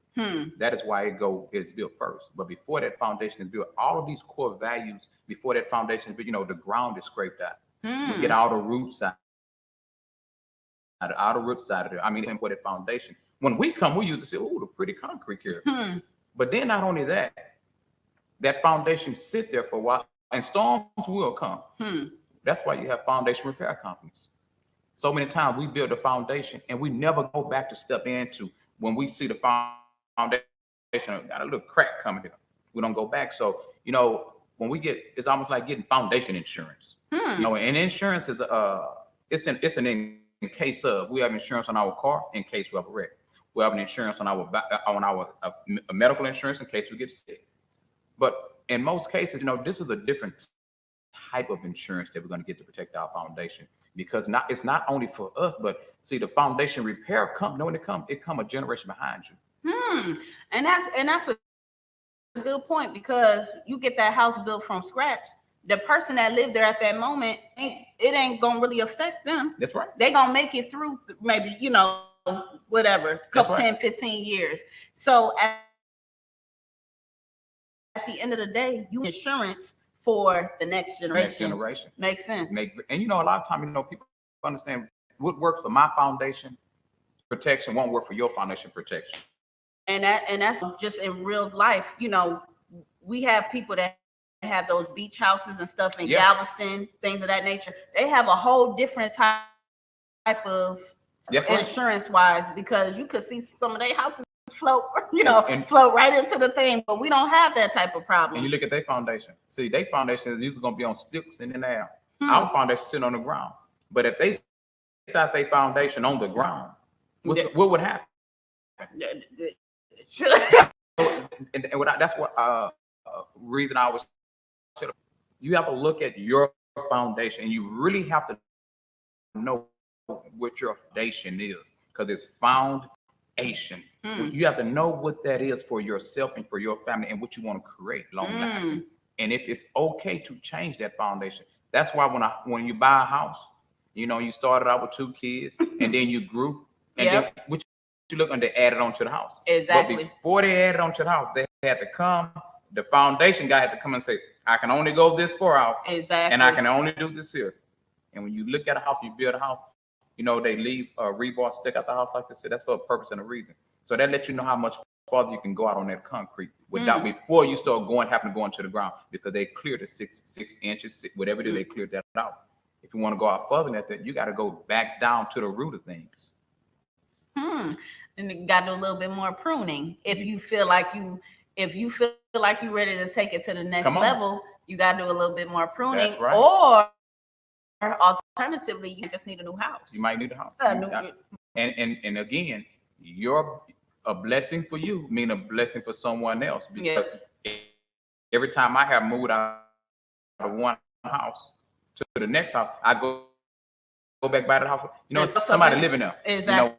That is why is built first. But before that foundation is built, all of these core values, before that foundation, the ground is scraped out. You get all the roots out. The outer root side of it. I mean, for that foundation. When we come, we usually say, "Oh, the pretty concrete here." But then not only that foundation sit there for a while, and storms will come. That's why you have foundation repair companies. So many times we build a foundation and we never go back to step into when we see the foundation got a little crack coming here. We don't go back. So when we it's almost like getting foundation insurance. And insurance is it's an in case of we have insurance on our car in case we have a wreck. We have an insurance on our medical insurance in case we get sick. But in most cases, this is a different type of insurance that we're going to get to protect our foundation, because it's not only for us, but see the foundation repair company when it come a generation behind you. And that's a good point, because you get that house built from scratch. The person that lived there at that moment, it ain't gonna really affect them. That's right. They gonna make it through maybe, whatever, couple 10, 15 years. So at the end of the day, you insurance for the next generation. Makes sense. And a lot of times, people understand what works for my foundation protection won't work for your foundation protection. And that's just in real life. We have people that have those beach houses and stuff in Galveston, things of that nature. They have a whole different type of insurance wise, because you could see some of their houses float, float right into the thing, but we don't have that type of problem. And you look at their foundation. See, their foundation is usually going to be on sticks and in the air. Our foundation sitting on the ground. But if they set their foundation on the ground, what would happen? That's what reason I was. You have to look at your foundation, and you really have to know what your foundation is, because it's foundation. You have to know what that is for yourself and for your family, and what you want to create long lasting. And if it's okay to change that foundation, that's why when you buy a house, you started out with 2 kids, and then you grew, and then what you look and they added on to the house. Exactly. But before they added on to the house, they had to come. The foundation guy had to come and say, I can only go this far out. Exactly. And I can only do this here. And when you look at a house, you build a house, they leave rebar stick out the house like this. That's for a purpose and a reason. So that lets you know how much farther you can go out on that concrete without before you start having to go into the ground, because they clear the six inches, whatever it is, they cleared that out. if you want to go out further than that, you got to go back down to the root of things. And you got to do a little bit more pruning. If you feel like you're ready to take it to the next level, you got to do a little bit more pruning. That's right. Or alternatively, you just need a new house. You might need a house. And again, a blessing for you mean a blessing for someone else, because every time I have moved out of one house to the next house, I go back by the house. You know, somebody living there. Exactly. You know,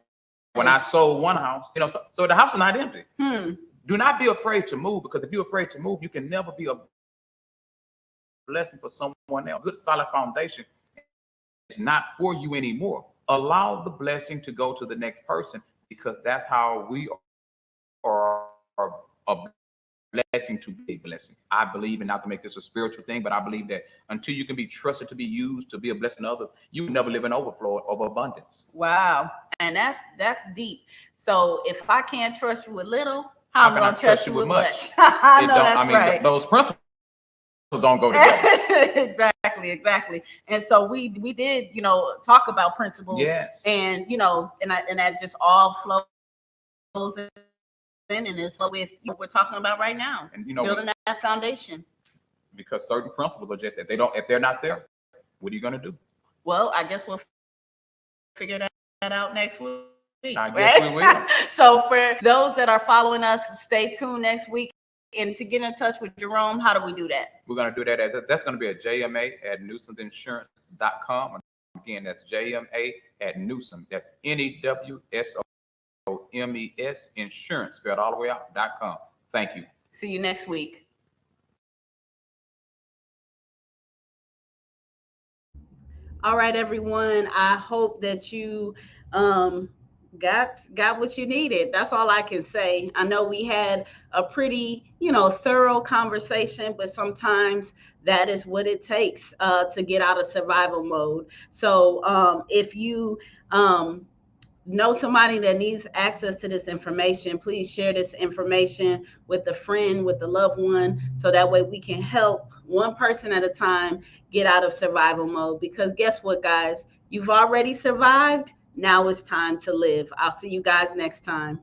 when I sold one house, you know, so the house is not empty. Do not be afraid to move, because if you're afraid to move, you can never be a blessing for someone else. Good solid foundation is not for you anymore. Allow the blessing to go to the next person, because that's how we are a blessing to be a blessing. I believe, and not to make this a spiritual thing, but I believe that until you can be trusted to be used to be a blessing to others, you will never live in overflow of abundance. Wow. And that's deep. So if I can't trust you with little, how am I going to trust you with much? I know that's right. Those principles don't go together. Exactly. And so we did, you know, talk about principles. Yes. And, you know, and that just all flows in, and it's with what we're talking about right now. And, you know, building that foundation. Because certain principles are just, if they're not there, what are you going to do? Well, I guess we'll figure that out next week. I guess we will. So for those that are following us, stay tuned next week. And to get in touch with Jerome, how do we do that? We're going to do that that's going to be at jma@newsomeinsurance.com. Again, that's jma@newsom. That's NEWSOMES insurance, spelled all the way out.com. Thank you. See you next week. All right, everyone. I hope that you got what you needed. That's all I can say. I know we had a pretty, you know, thorough conversation, but sometimes that is what it takes to get out of survival mode. So if you know somebody that needs access to this information, please share this information with a friend, with a loved one, so that way we can help one person at a time get out of survival mode. Because guess what, guys? You've already survived. Now it's time to live. I'll see you guys next time.